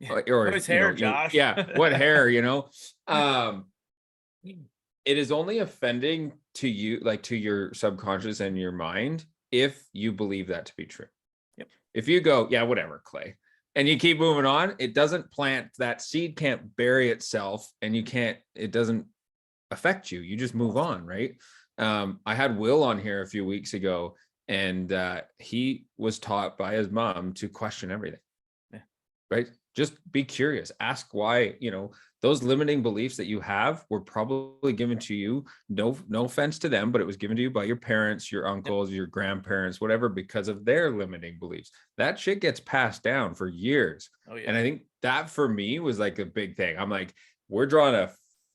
Or his hair, Josh. What hair, it is only offending to you, like to your subconscious and your mind, if you believe that to be true. Yep. If you go, yeah, whatever, Clay, and you keep moving on, it doesn't plant, that seed can't bury itself, and it doesn't affect you. You just move on, right? I had Will on here a few weeks ago, and he was taught by his mom to question everything. Right? Just be curious, ask why. Those limiting beliefs that you have were probably given to you, no offense to them, but it was given to you by your parents, your uncles, your grandparents, whatever, because of their limiting beliefs. That shit gets passed down for years. And I think that for me was like a big thing. I'm like, we're drawing a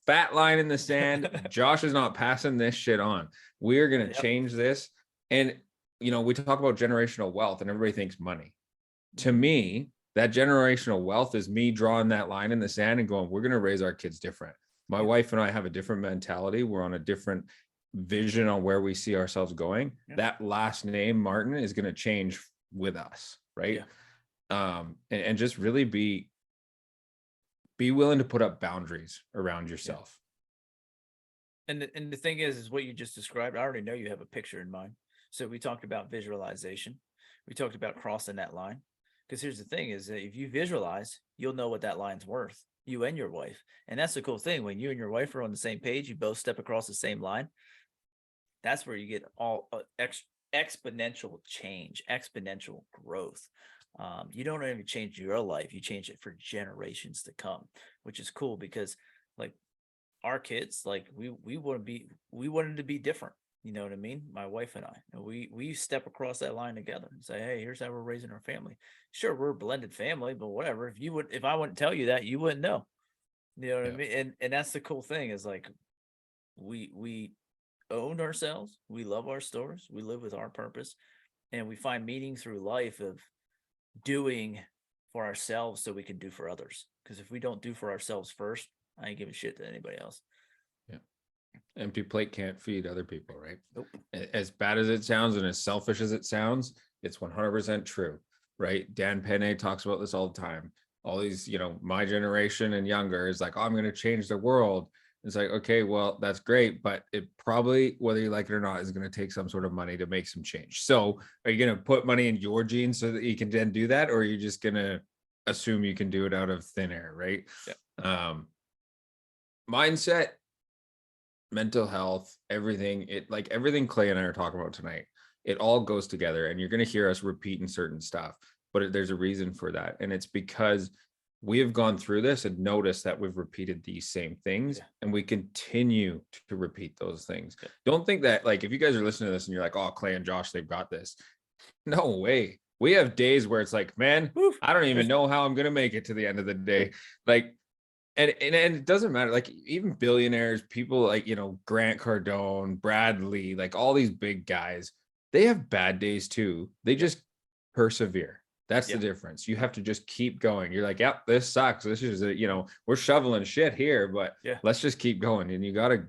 fat line in the sand. Josh is not passing this shit on. We're going to change this. And we talk about generational wealth, and everybody thinks money. To me, that generational wealth is me drawing that line in the sand and going, we're going to raise our kids different. My wife and I have a different mentality. We're on a different vision on where we see ourselves going. That last name, Martin, is going to change with us, right? And just really be willing to put up boundaries around yourself. And the thing is what you just described, I already know you have a picture in mind. So we talked about visualization. We talked about crossing that line. Because here's the thing, is that if you visualize, you'll know what that line's worth, you and your wife. And that's the cool thing. When you and your wife are on the same page, you both step across the same line. That's where you get all exponential change, exponential growth. You don't even change your life, you change it for generations to come, which is cool, because like our kids, like we wanted to be different. You know what I mean? My wife and I, we step across that line together and say, hey, here's how we're raising our family. Sure, we're a blended family, but whatever. If I wouldn't tell you that, you wouldn't know. You know what I mean? And that's the cool thing, is like we own ourselves. We love our stories. We live with our purpose, and we find meaning through life of doing for ourselves so we can do for others. Because if we don't do for ourselves first, I ain't giving shit to anybody else. Yeah. Empty plate can't feed other people, right? Nope. As bad as it sounds and as selfish as it sounds, it's 100% true, right? Dan Penne talks about this all the time. All these, my generation and younger is like, oh, I'm going to change the world. It's like, okay, well, that's great, but it probably, whether you like it or not, is going to take some sort of money to make some change. So are you going to put money in your jeans so that you can then do that? Or are you just going to assume you can do it out of thin air, right? Yeah. Mindset, mental health, everything, everything Clay and I are talking about tonight, it all goes together, and you're going to hear us repeating certain stuff, but there's a reason for that. And it's because we have gone through this and noticed that we've repeated these same things, and we continue to repeat those things. Don't think that, like, if you guys are listening to this and you're like, oh, Clay and Josh, they've got this. No way. We have days where it's like, man, I don't even know how I'm going to make it to the end of the day. Like, and it doesn't matter. Like, even billionaires, people like, Grant Cardone, Bradley, like all these big guys, they have bad days too. They just persevere. That's the difference. You have to just keep going. You're like, yep, this sucks. This is, we're shoveling shit here, but let's just keep going. And you got to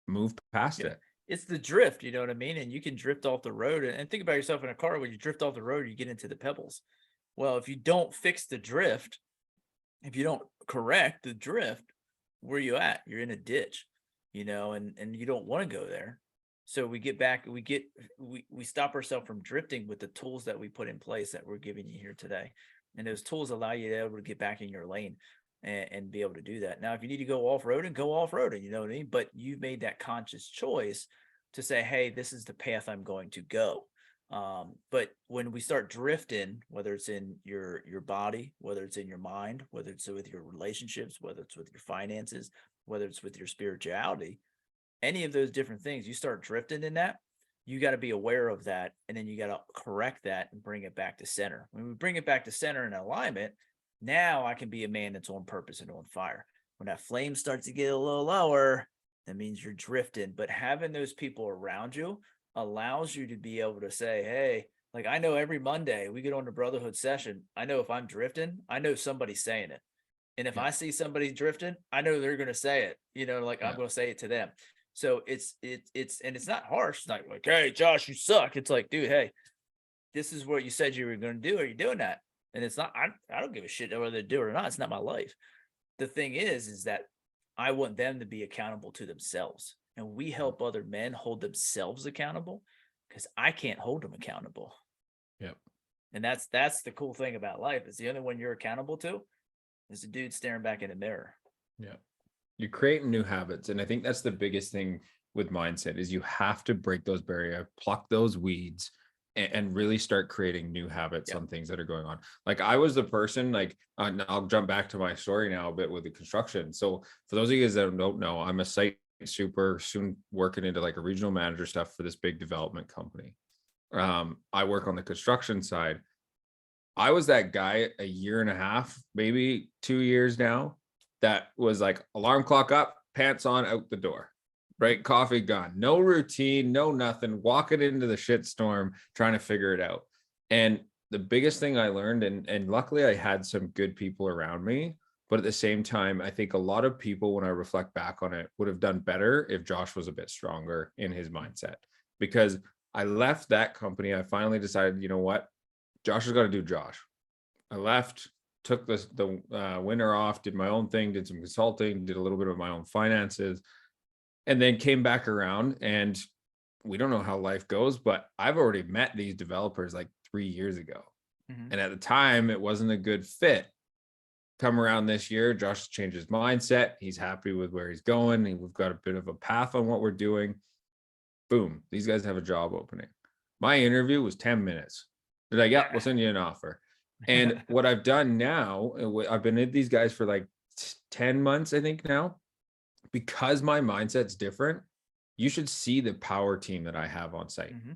move past it. It's the drift, you know what I mean? And you can drift off the road, and think about yourself in a car. When you drift off the road, you get into the pebbles. Well, if you don't fix the drift, if you don't correct the drift, where you at? You're in a ditch, and you don't want to go there. So we get back, we stop ourselves from drifting with the tools that we put in place that we're giving you here today. And those tools allow you to be able to get back in your lane and be able to do that. Now, if you need to go off-roading, go off-roading, you know what I mean? But you've made that conscious choice to say, hey, this is the path I'm going to go. But when we start drifting, whether it's in your body, whether it's in your mind, whether it's with your relationships, whether it's with your finances, whether it's with your spirituality, any of those different things, you start drifting in that, you got to be aware of that. And then you got to correct that and bring it back to center. When we bring it back to center and alignment, now I can be a man that's on purpose and on fire. When that flame starts to get a little lower, that means you're drifting. But having those people around you allows you to be able to say, hey, like, I know every Monday we get on the brotherhood session. I know if I'm drifting, I know somebody's saying it. And if I see somebody drifting, I know they're going to say it, I'm going to say it to them. So it's not harsh. It's not like, hey, Josh, you suck. It's like, dude, hey, this is what you said you were going to do. Are you doing that? And it's not, I don't give a shit whether they do it or not. It's not my life. The thing is that I want them to be accountable to themselves. And we help other men hold themselves accountable because I can't hold them accountable. Yep. And that's the cool thing about life. It's the only one you're accountable to is the dude staring back in the mirror. Yeah. You're creating new habits. And I think that's the biggest thing with mindset is you have to break those barriers, pluck those weeds, and really start creating new habits on things that are going on. Like, I was the person, like, I'll jump back to my story now a bit with the construction. So for those of you guys that don't know, I'm a site super, soon working into like a regional manager stuff for this big development company. I work on the construction side. I was that guy a year and a half, maybe 2 years now, that was like alarm clock up, pants on, out the door, right? Coffee gone, no routine, no nothing, walking into the shit storm, trying to figure it out. And the biggest thing I learned, and luckily I had some good people around me, but at the same time, I think a lot of people, when I reflect back on it, would have done better if Josh was a bit stronger in his mindset. Because I left that company, I finally decided, you know what, Josh has got to do Josh. I left, took the winter off, did my own thing, did some consulting, did a little bit of my own finances, and then came back around. And we don't know how life goes, but I've already met these developers like 3 years ago. Mm-hmm. And at the time, it wasn't a good fit. Come around this year, Josh changed his mindset. He's happy with where he's going. We've got a bit of a path on what we're doing. Boom, these guys have a job opening. My interview was 10 minutes. They're like, yeah, we'll send you an offer. And what I've done now, I've been at these guys for like 10 months, I think now, because my mindset's different. You should see the power team that I have on site. Mm-hmm.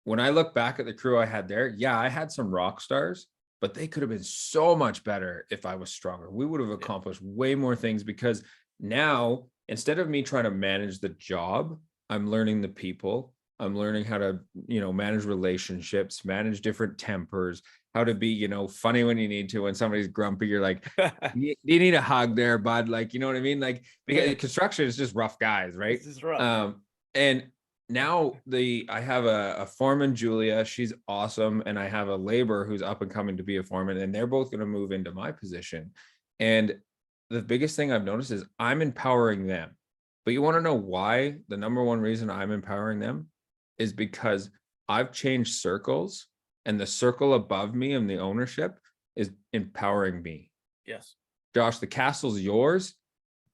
When I look back at the crew I had there, I had some rock stars, but they could have been so much better if I was stronger. We would have accomplished way more things, because now, instead of me trying to manage the job, I'm learning the people. I'm learning how to, manage relationships, manage different tempers, how to be, funny when you need to. When somebody's grumpy, you're like, you need a hug there, bud. Like, you know what I mean? Like, because construction is just rough guys, right? This is rough. And now I have a foreman, Julia. She's awesome. And I have a laborer who's up and coming to be a foreman, and they're both going to move into my position. And the biggest thing I've noticed is I'm empowering them. But you want to know why? The number one reason I'm empowering them is because I've changed circles, and the circle above me and the ownership is empowering me. Yes. Josh, the castle's yours,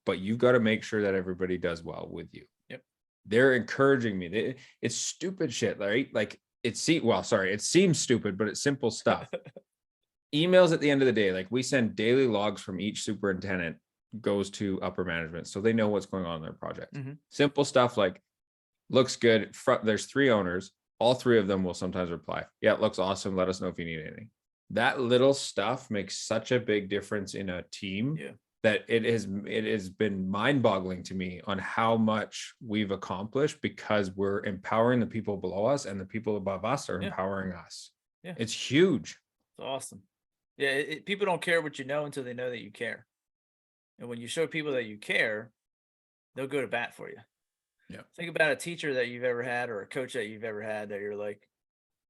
but you've got to make sure that everybody does well with you. Yep. They're encouraging me. It's stupid shit, right? Like it seems stupid, but it's simple stuff. Emails at the end of the day, like we send daily logs from each superintendent goes to upper management, so they know what's going on in their project. Mm-hmm. Simple stuff like looks good. There's 3 owners. All 3 of them will sometimes reply, yeah, it looks awesome. Let us know if you need anything. That little stuff makes such a big difference in a team that it has been mind-boggling to me on how much we've accomplished because we're empowering the people below us, and the people above us are empowering us. Yeah. It's huge. It's awesome. Yeah, people don't care what you know until they know that you care. And when you show people that you care, they'll go to bat for you. Yeah. Think about a teacher that you've ever had or a coach that you've ever had that you're like,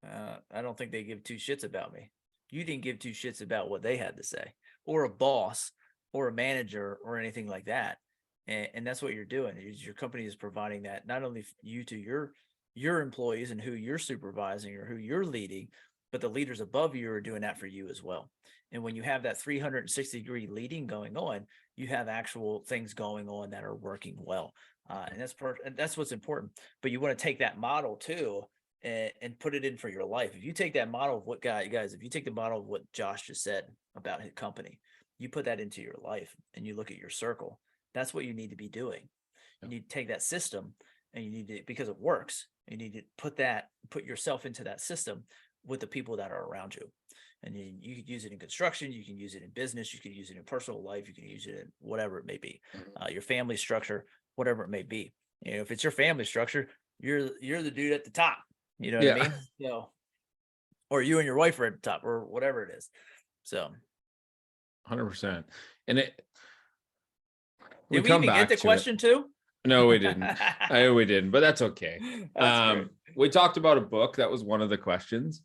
I don't think they give 2 shits about me. You didn't give 2 shits about what they had to say, or a boss or a manager or anything like that. And that's what you're doing. Your company is providing that not only you to your employees and who you're supervising or who you're leading, but the leaders above you are doing that for you as well. And when you have that 360-degree leading going on, you have actual things going on that are working well. And that's what's important. But you want to take that model too and put it in for your life. If you take that model of if you take the model of what Josh just said about his company, you put that into your life and you look at your circle, that's what you need to be doing. You need to take that system and you need to, because it works, you need to put yourself into that system with the people that are around you. And you could use it in construction, you can use it in business, you can use it in personal life, you can use it in whatever it may be, your family structure, whatever it may be. If it's your family structure, you're the dude at the top. You know what I mean? Or you and your wife are at the top, or whatever it is. So, 100%. And did we even get the question too? No, we didn't. We didn't, but that's okay. We talked about a book. That was one of the questions.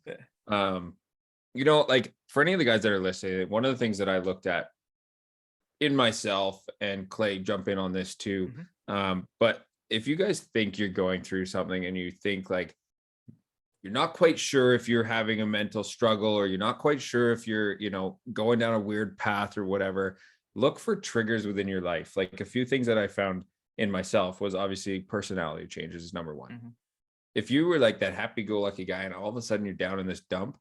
Like for any of the guys that are listening, one of the things that I looked at in myself, and Clay, jump in on this too. But if you guys think you're going through something and you think like you're not quite sure if you're having a mental struggle, or you're not quite sure if you're, going down a weird path or whatever, look for triggers within your life. Like a few things that I found in myself was obviously personality changes is number one. If you were like that happy-go-lucky guy and all of a sudden you're down in this dump,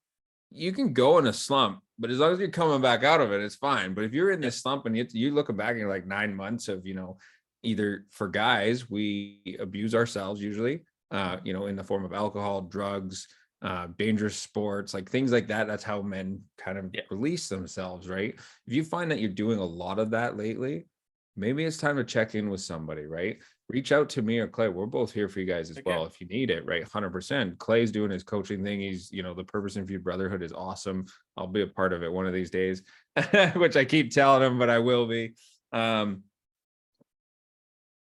you can go in a slump, but as long as you're coming back out of it, it's fine. But if you're in this slump and you look back and like 9 months of, either, for guys, we abuse ourselves usually, in the form of alcohol, drugs, dangerous sports, like things like that. That's how men kind of release themselves, right? If you find that you're doing a lot of that lately, maybe it's time to check in with somebody, right? Reach out to me or Clay. We're both here for you guys as well if you need it, right? 100%. Clay's doing his coaching thing. He's, the Purpose Infused Brotherhood is awesome. I'll be a part of it one of these days, which I keep telling him, but I will be.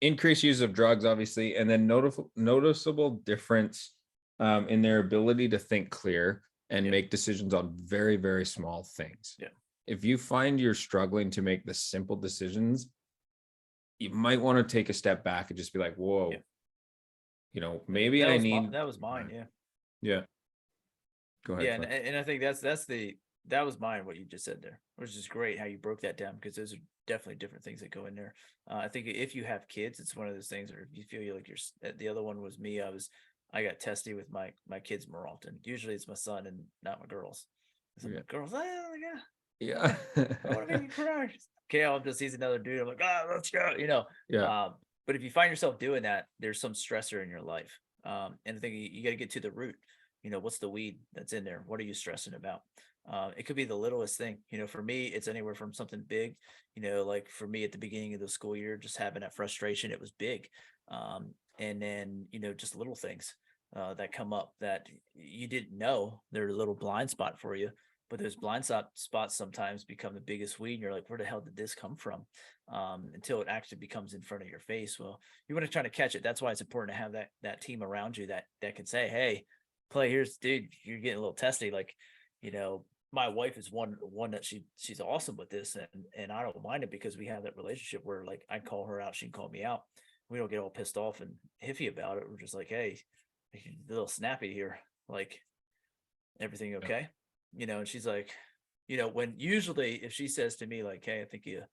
Increased use of drugs, obviously, and then noticeable difference in their ability to think clear and make decisions on very, very small things. If you find you're struggling to make the simple decisions, you might want to take a step back and just be like, whoa, maybe that was mine. Yeah. Go ahead. Yeah. And I think that was mine, what you just said there, which is great how you broke that down, because those are definitely different things that go in there. I think if you have kids, it's one of those things where you feel like the other one was me. I got testy with my kids more often. Usually it's my son and not my girls. My girls, yeah. I want to make you cry. Caleb just sees another dude. I'm like, let's go, but if you find yourself doing that, there's some stressor in your life. And I think you got to get to the root. What's the weed that's in there? What are you stressing about? It could be the littlest thing. For me, it's anywhere from something big, like for me at the beginning of the school year, just having that frustration, it was big. And then, just little things that come up that you didn't know they're a little blind spot for you. But those spots sometimes become the biggest weed. And you're like, where the hell did this come from? Until it actually becomes in front of your face. Well, you want to try to catch it. That's why it's important to have that team around you that can say, hey, Clay, dude, you're getting a little testy. Like, my wife is one that she's awesome with this, and I don't mind it because we have that relationship where, like, I call her out, she can call me out. We don't get all pissed off and hiffy about it. We're just like, hey, a little snappy here. Like, everything okay? And she's like, when usually if she says to me like, hey, I think you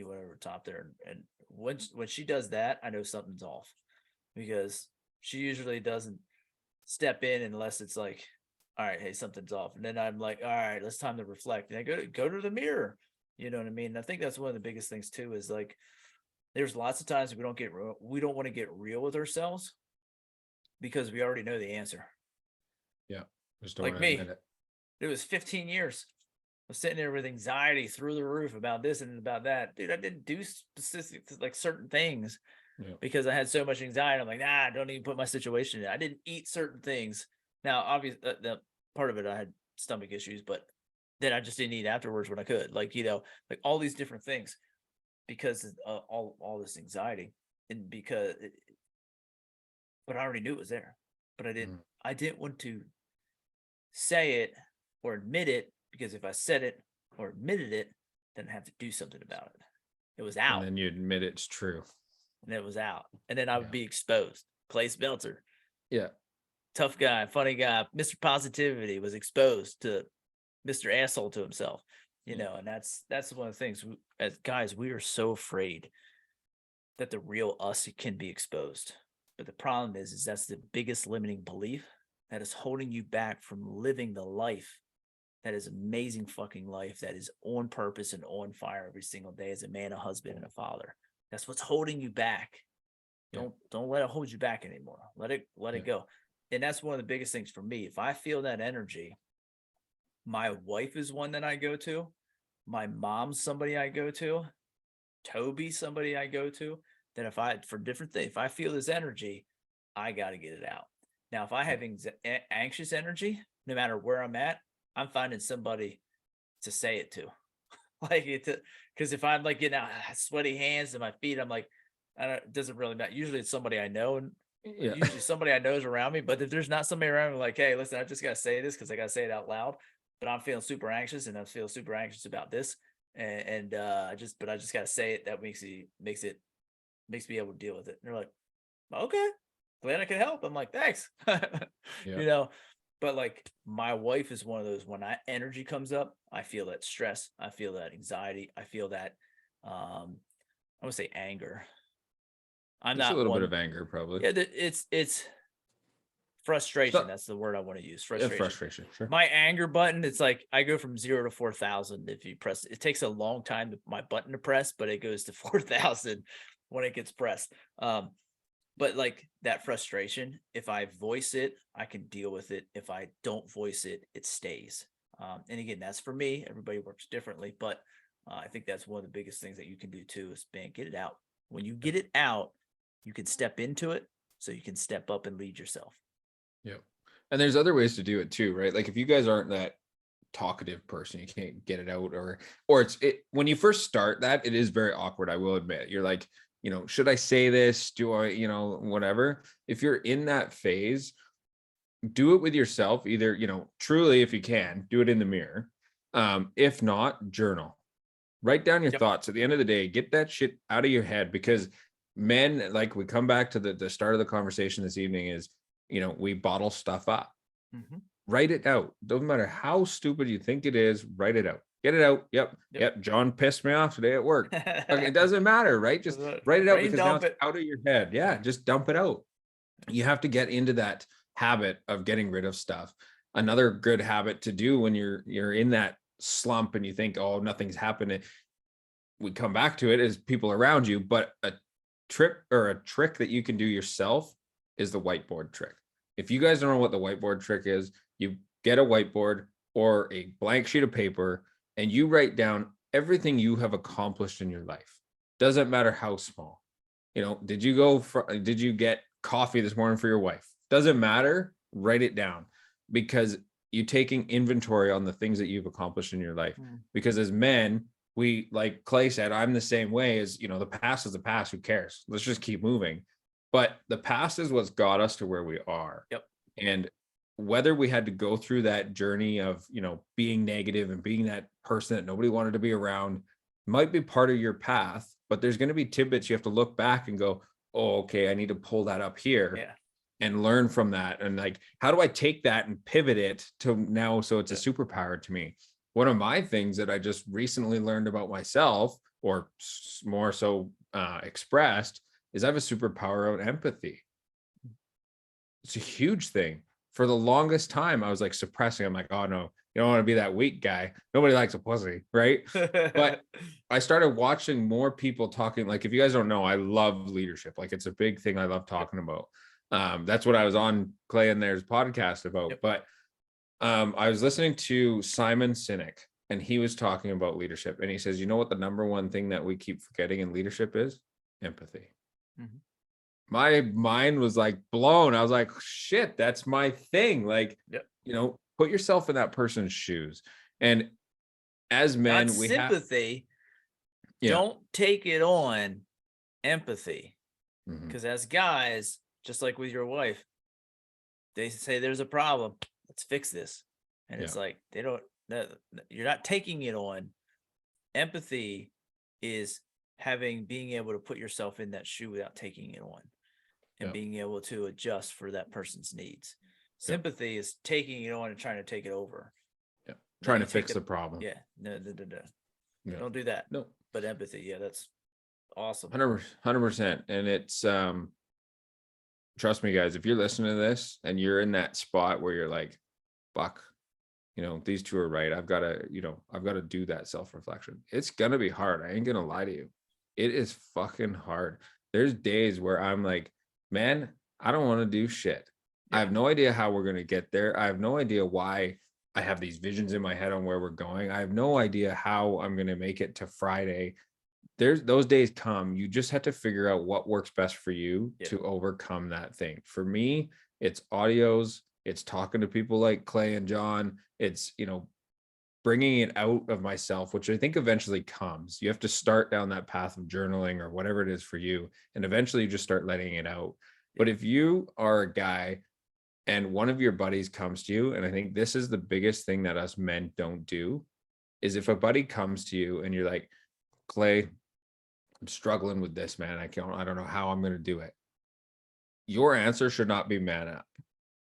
went over the top there, and when she does that, I know something's off, because she usually doesn't step in unless it's like, all right, hey, something's off. And then I'm like, all right, it's time to reflect. And I go to the mirror. You know what I mean? And I think that's one of the biggest things too, is like, there's lots of times we don't want to get real with ourselves because we already know the answer. Yeah. Just don't like me, it was 15 years. I was sitting there with anxiety through the roof about this and about that. Dude, I didn't do specific, like, certain things because I had so much anxiety. I'm like, I don't even put my situation in. I didn't eat certain things. Now, obviously, the part of it, I had stomach issues, but then I just didn't eat afterwards when I could. Like, like all these different things because of all this anxiety, and but I already knew it was there. But I didn't want to say it or admit it, because if I said it or admitted it, then I have to do something about it. It was out. And then you admit it's true. And it was out. And then I would be exposed. Clay Smeltzer. Yeah. Tough guy, funny guy, Mr. Positivity was exposed to Mr. Asshole to himself, and that's one of the things. As guys, we are so afraid that the real us can be exposed. But the problem is that's the biggest limiting belief that is holding you back from living the life that is amazing fucking life, that is on purpose and on fire every single day as a man, a husband, and a father. That's what's holding you back. Don't let it hold you back anymore. Let it go. And that's one of the biggest things for me. If I feel that energy, my wife is one that I go to. My mom's somebody I go to. Toby, somebody I go to. Then if I feel this energy, I got to get it out. Now, if I have anxious energy, no matter where I'm at, I'm finding somebody to say it to. Because if I'm like getting out sweaty hands and my feet, I'm like, it doesn't really matter. Usually it's somebody I know, and usually somebody I know is around me. But if there's not somebody around me, like, hey, listen, I just got to say this because I got to say it out loud. But I'm feeling super anxious, and I feel super anxious about this. And I just got to say it. That makes me able to deal with it. And they're like, okay, glad I could help. I'm like, thanks. But like, my wife is one of those, when that energy comes up, I feel that stress. I feel that anxiety. I feel that, I would say anger. Just a little bit of anger, probably. Yeah, it's frustration. That's the word I want to use. Frustration. Sure. My anger button, it's like I go from 0 to 4,000. If you press it takes a long time my button to press, but it goes to 4,000 when it gets pressed. But like that frustration, if I voice it, I can deal with it. If I don't voice it, it stays. And again, that's for me. Everybody works differently, but I think that's one of the biggest things that you can do too, is, man, get it out. When you get it out, you can step into it, so you can step up and lead yourself. Yeah. And there's other ways to do it too, right? Like if you guys aren't that talkative person, you can't get it out, or when you first start that, it is very awkward. I will admit. You're like, should I say this? Do I, whatever. If you're in that phase, do it with yourself, either, truly, if you can, do it in the mirror. If not, journal. Write down your thoughts. At the end of the day, get that shit out of your head, because men, like, we come back to the start of the conversation this evening, is, we bottle stuff up. Mm-hmm. Write it out. Doesn't matter how stupid you think it is, write it out. Get it out. Yep. John pissed me off today at work. Like, it doesn't matter, right? Just write it out, because now it's out of your head. Yeah, just dump it out. You have to get into that habit of getting rid of stuff. Another good habit to do when you're in that slump and you think, oh, nothing's happening, we come back to it, is people around you. But a trick that you can do yourself is the whiteboard trick. If you guys don't know what the whiteboard trick is, you get a whiteboard or a blank sheet of paper and you write down everything you have accomplished in your life. Doesn't matter how small. Did you get coffee this morning for your wife. Doesn't matter. Write it down, because you're taking inventory on the things that you've accomplished in your life. Because as men, we, like Clay said, I'm the same way. As the past is the past. Who cares? Let's just keep moving. But the past is what's got us to where we are. Yep. And whether we had to go through that journey of, being negative and being that person that nobody wanted to be around, might be part of your path, but there's going to be tidbits you have to look back and go, oh, okay, I need to pull that up here and learn from that. And like, how do I take that and pivot it to now so it's a superpower to me? One of my things that I just recently learned about myself, or more so expressed, is I have a superpower of empathy. It's a huge thing. For the longest time, I was like suppressing. I'm like, oh no, you don't want to be that weak guy. Nobody likes a pussy, right? But I started watching more people talking. Like, if you guys don't know, I love leadership. Like, it's a big thing I love talking about. That's what I was on Clay and There's podcast about. But I was listening to Simon Sinek, and he was talking about leadership. And he says, you know what the number one thing that we keep forgetting in leadership is? Empathy. My mind was like blown. I was like, shit, that's my thing. Like, put yourself in that person's shoes. And as men, we have sympathy. Don't take it on. Empathy. Because as guys, just like with your wife, they say there's a problem. Let's fix this. And it's like, you're not taking it on. Empathy is being able to put yourself in that shoe without taking it on, and being able to adjust for that person's needs. Sympathy is taking it on and trying to take it over. Trying to fix the problem. No. Don't do that. No. But empathy, that's awesome. 100%. And it's trust me, guys, if you're listening to this and you're in that spot where you're like, fuck, these two are right. I've got to do that self-reflection. It's gonna be hard. I ain't gonna lie to you. It is fucking hard. There's days where I'm like, man, I don't want to do shit. I have no idea how we're going to get there. I have no idea why I have these visions in my head on where we're going. I have no idea how I'm going to make it to Friday. Those days come. You just have to figure out what works best for you to overcome that thing. For me, it's audios. It's talking to people like Clay and John. It's, bringing it out of myself, which I think eventually comes. You have to start down that path of journaling or whatever it is for you. And eventually you just start letting it out. But if you are a guy and one of your buddies comes to you, and I think this is the biggest thing that us men don't do, is if a buddy comes to you and you're like, Clay, I'm struggling with this, man. I don't know how I'm going to do it. Your answer should not be man up.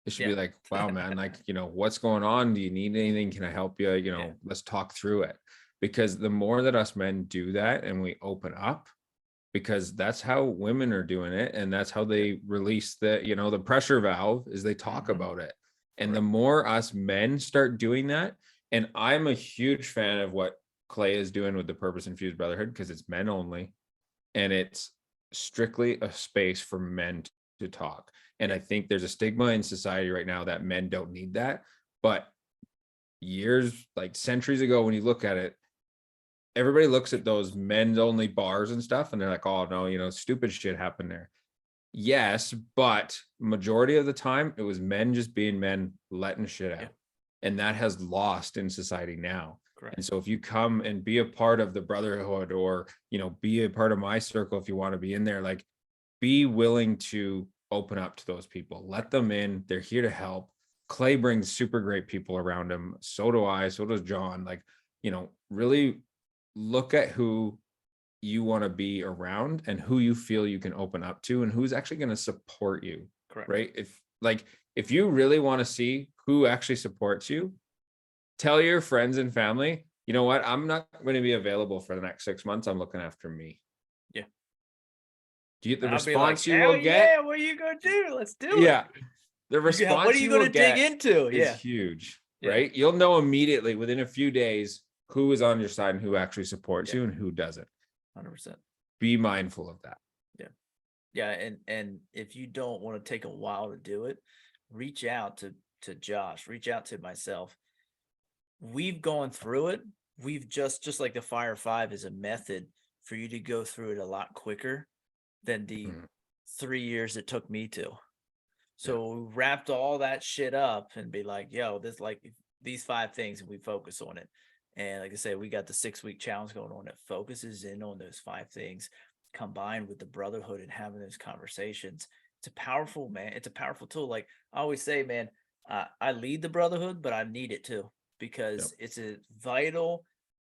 It should be like, wow, man, like, what's going on? Do you need anything? Can I help you? Let's talk through it. Because the more that us men do that and we open up, because that's how women are doing it. And that's how they release the pressure valve, is they talk about it. And the more us men start doing that, and I'm a huge fan of what Clay is doing with the Purpose Infused Brotherhood, because it's men only. And it's strictly a space for men to talk. And I think there's a stigma in society right now that men don't need that. But years, like centuries ago, when you look at it, everybody looks at those men's only bars and stuff, and they're like, oh no, stupid shit happened there. Yes, but majority of the time it was men just being men, letting shit out. And that has lost in society now. Correct. And so if you come and be a part of the brotherhood, or be a part of my circle, if you want to be in there, like, be willing to open up to those people. Let them in. They're here to help. Clay brings super great people around him. So do I. So does John. Like, really look at who you want to be around and who you feel you can open up to and who's actually going to support you. Correct. Right? If you really want to see who actually supports you, tell your friends and family, you know what? I'm not going to be available for the next 6 months. I'm looking after me. Yeah. Do you get the response you will get? Yeah, what are you going to do? Let's do it. Yeah. The response what are you going to dig into? Is huge, right? You'll know immediately within a few days who is on your side and who actually supports you and who doesn't. 100%. Be mindful of that. Yeah. And if you don't want to take a while to do it, reach out to Josh, reach out to myself. We've gone through it. We've just like the Fire 5 is a method for you to go through it a lot quicker than the 3 years it took me to. So we wrapped all that shit up and be like, yo, this like these 5 things and we focus on it. And like I said, we got the 6-week challenge going on that focuses in on those 5 things combined with the brotherhood and having those conversations. It's a powerful, man. It's a powerful tool. Like I always say, man, I lead the brotherhood, but I need it too Yep. because it's a vital,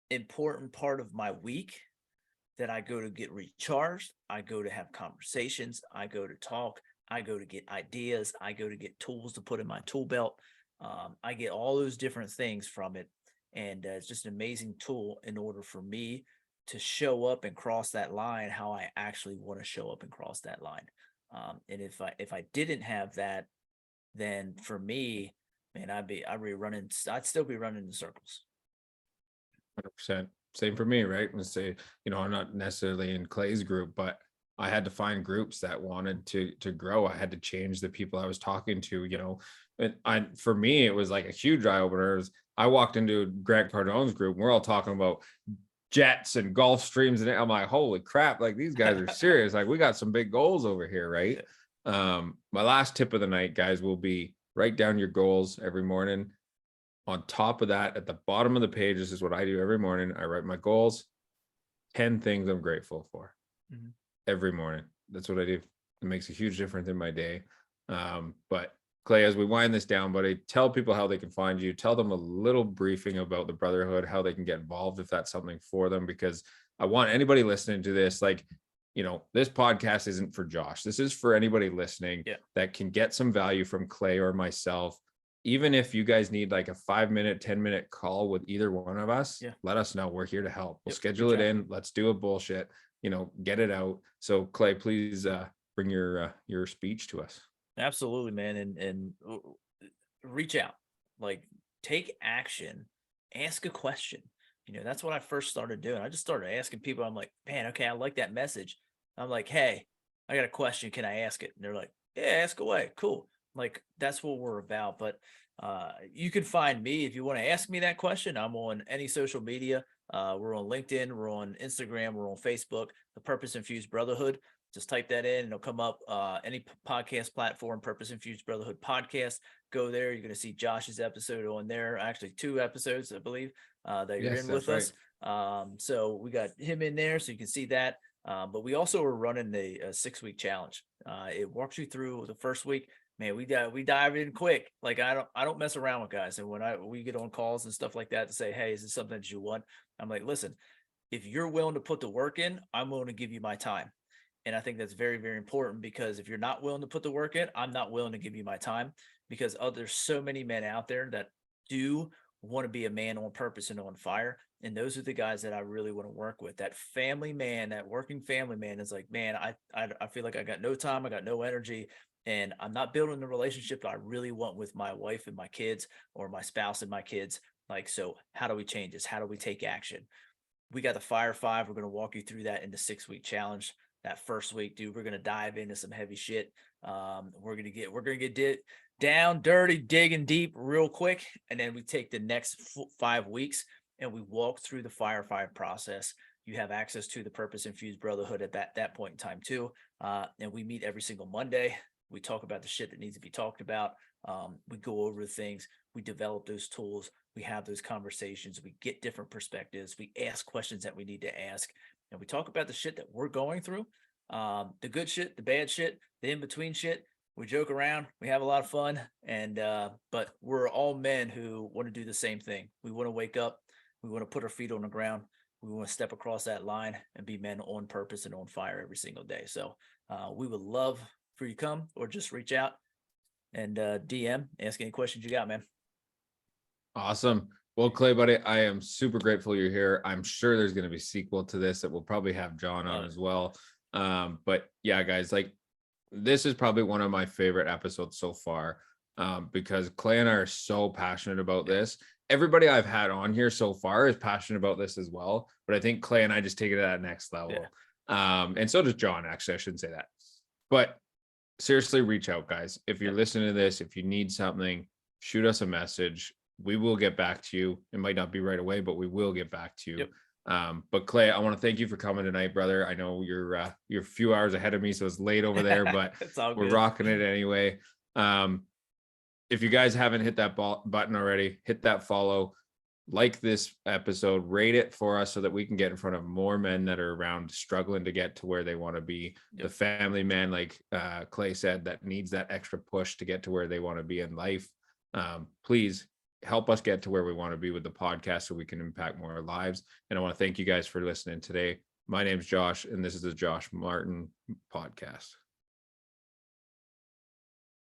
important part of my week that I go to get recharged. I go to have conversations. I go to talk. I go to get ideas. I go to get tools to put in my tool belt. I get all those different things from it. And it's just an amazing tool in order for me to show up and cross that line how I actually want to show up and cross that line. And if I didn't have that, then for me, man, I'd still be running in circles. 100%. Same for me, right? And say, I'm not necessarily in Clay's group, but I had to find groups that wanted to grow. I had to change the people I was talking to. And for me, it was like a huge eye opener. I walked into Grant Cardone's group, and we're all talking about jets and Gulf Streams, and I'm like, holy crap, like these guys are serious. Like we got some big goals over here, right? My last tip of the night, guys, will be write down your goals every morning. On top of that, at the bottom of the page, this is what I do every morning. I write my goals, 10 things I'm grateful for every morning. That's what I do. It makes a huge difference in my day. But Clay, as we wind this down, buddy, tell people how they can find you. Tell them a little briefing about the brotherhood, how they can get involved if that's something for them, because I want anybody listening to this, like, this podcast isn't for Josh. This is for anybody listening that can get some value from Clay or myself. Even if you guys need like a 5-minute, 10-minute call with either one of us, let us know. We're here to help. We'll schedule it in. Let's do a bullshit, get it out. So Clay, please bring your speech to us. Absolutely, man. And reach out, like take action, ask a question. That's what I first started doing. I just started asking people. I'm like, man, okay, I like that message. I'm like, hey, I got a question. Can I ask it? And they're like, yeah, ask away. Cool. Like that's what we're about. But you can find me if you want to ask me that question. I'm on any social media. We're on LinkedIn, we're on Instagram, we're on Facebook, the Purpose Infused Brotherhood. Just type that in and it'll come up. Any podcast platform, Purpose Infused Brotherhood podcast. Go there. You're going to see Josh's episode on there. Actually, 2 episodes, I believe, that you're in with us. So we got him in there, so you can see that. But we also are running the 6-week challenge. It walks you through the first week. Man, we dive in quick. Like I don't mess around with guys. And when we get on calls and stuff like that to say, hey, is this something that you want? I'm like, listen, if you're willing to put the work in, I'm willing to give you my time. And I think that's very, very important, because if you're not willing to put the work in, I'm not willing to give you my time, because there's so many men out there that do want to be a man on purpose and on fire. And those are the guys that I really want to work with. That family man, that working family man is like, man, I feel like I got no time. I got no energy. And I'm not building the relationship that I really want with my wife and my kids, or my spouse and my kids. Like, so how do we change this? How do we take action? We got the Fire 5. We're going to walk you through that in the 6-week challenge. That first week, dude, we're going to dive into some heavy shit. We're going to get down, dirty, digging deep real quick. And then we take the next 5 weeks and we walk through the Fire 5 process. You have access to the Purpose Infused Brotherhood at that point in time too. And we meet every single Monday. We talk about the shit that needs to be talked about. We go over things. We develop those tools. We have those conversations. We get different perspectives. We ask questions that we need to ask. And we talk about the shit that we're going through, the good shit, the bad shit, the in-between shit. We joke around. We have a lot of fun. And but we're all men who want to do the same thing. We want to wake up. We want to put our feet on the ground. We want to step across that line and be men on purpose and on fire every single day. So we would love for you to come, or just reach out and DM, ask any questions you got, man. Awesome. Well, Clay, buddy, I am super grateful you're here. I'm sure there's going to be a sequel to this that we'll probably have John on as well. But yeah, guys, like this is probably one of my favorite episodes so far, because Clay and I are so passionate about this. Everybody I've had on here so far is passionate about this as well. But I think Clay and I just take it to that next level. And so does John, actually. I shouldn't say that. But seriously, reach out, guys. If you're listening to this, if you need something, shoot us a message. We will get back to you. It might not be right away, but we will get back to you. But Clay, I want to thank you for coming tonight, brother. I know you're a few hours ahead of me, so it's late over there, but It's all we're good. rocking it anyway. If you guys haven't hit that button already, hit that follow, like this episode, rate it for us so that we can get in front of more men that are around struggling to get to where they want to be. Yep. The family man, like Clay said, that needs that extra push to get to where they want to be in life. Please help us get to where we want to be with the podcast so we can impact more lives. And I want to thank you guys for listening today. My name's Josh, and this is the Josh Martin Podcast.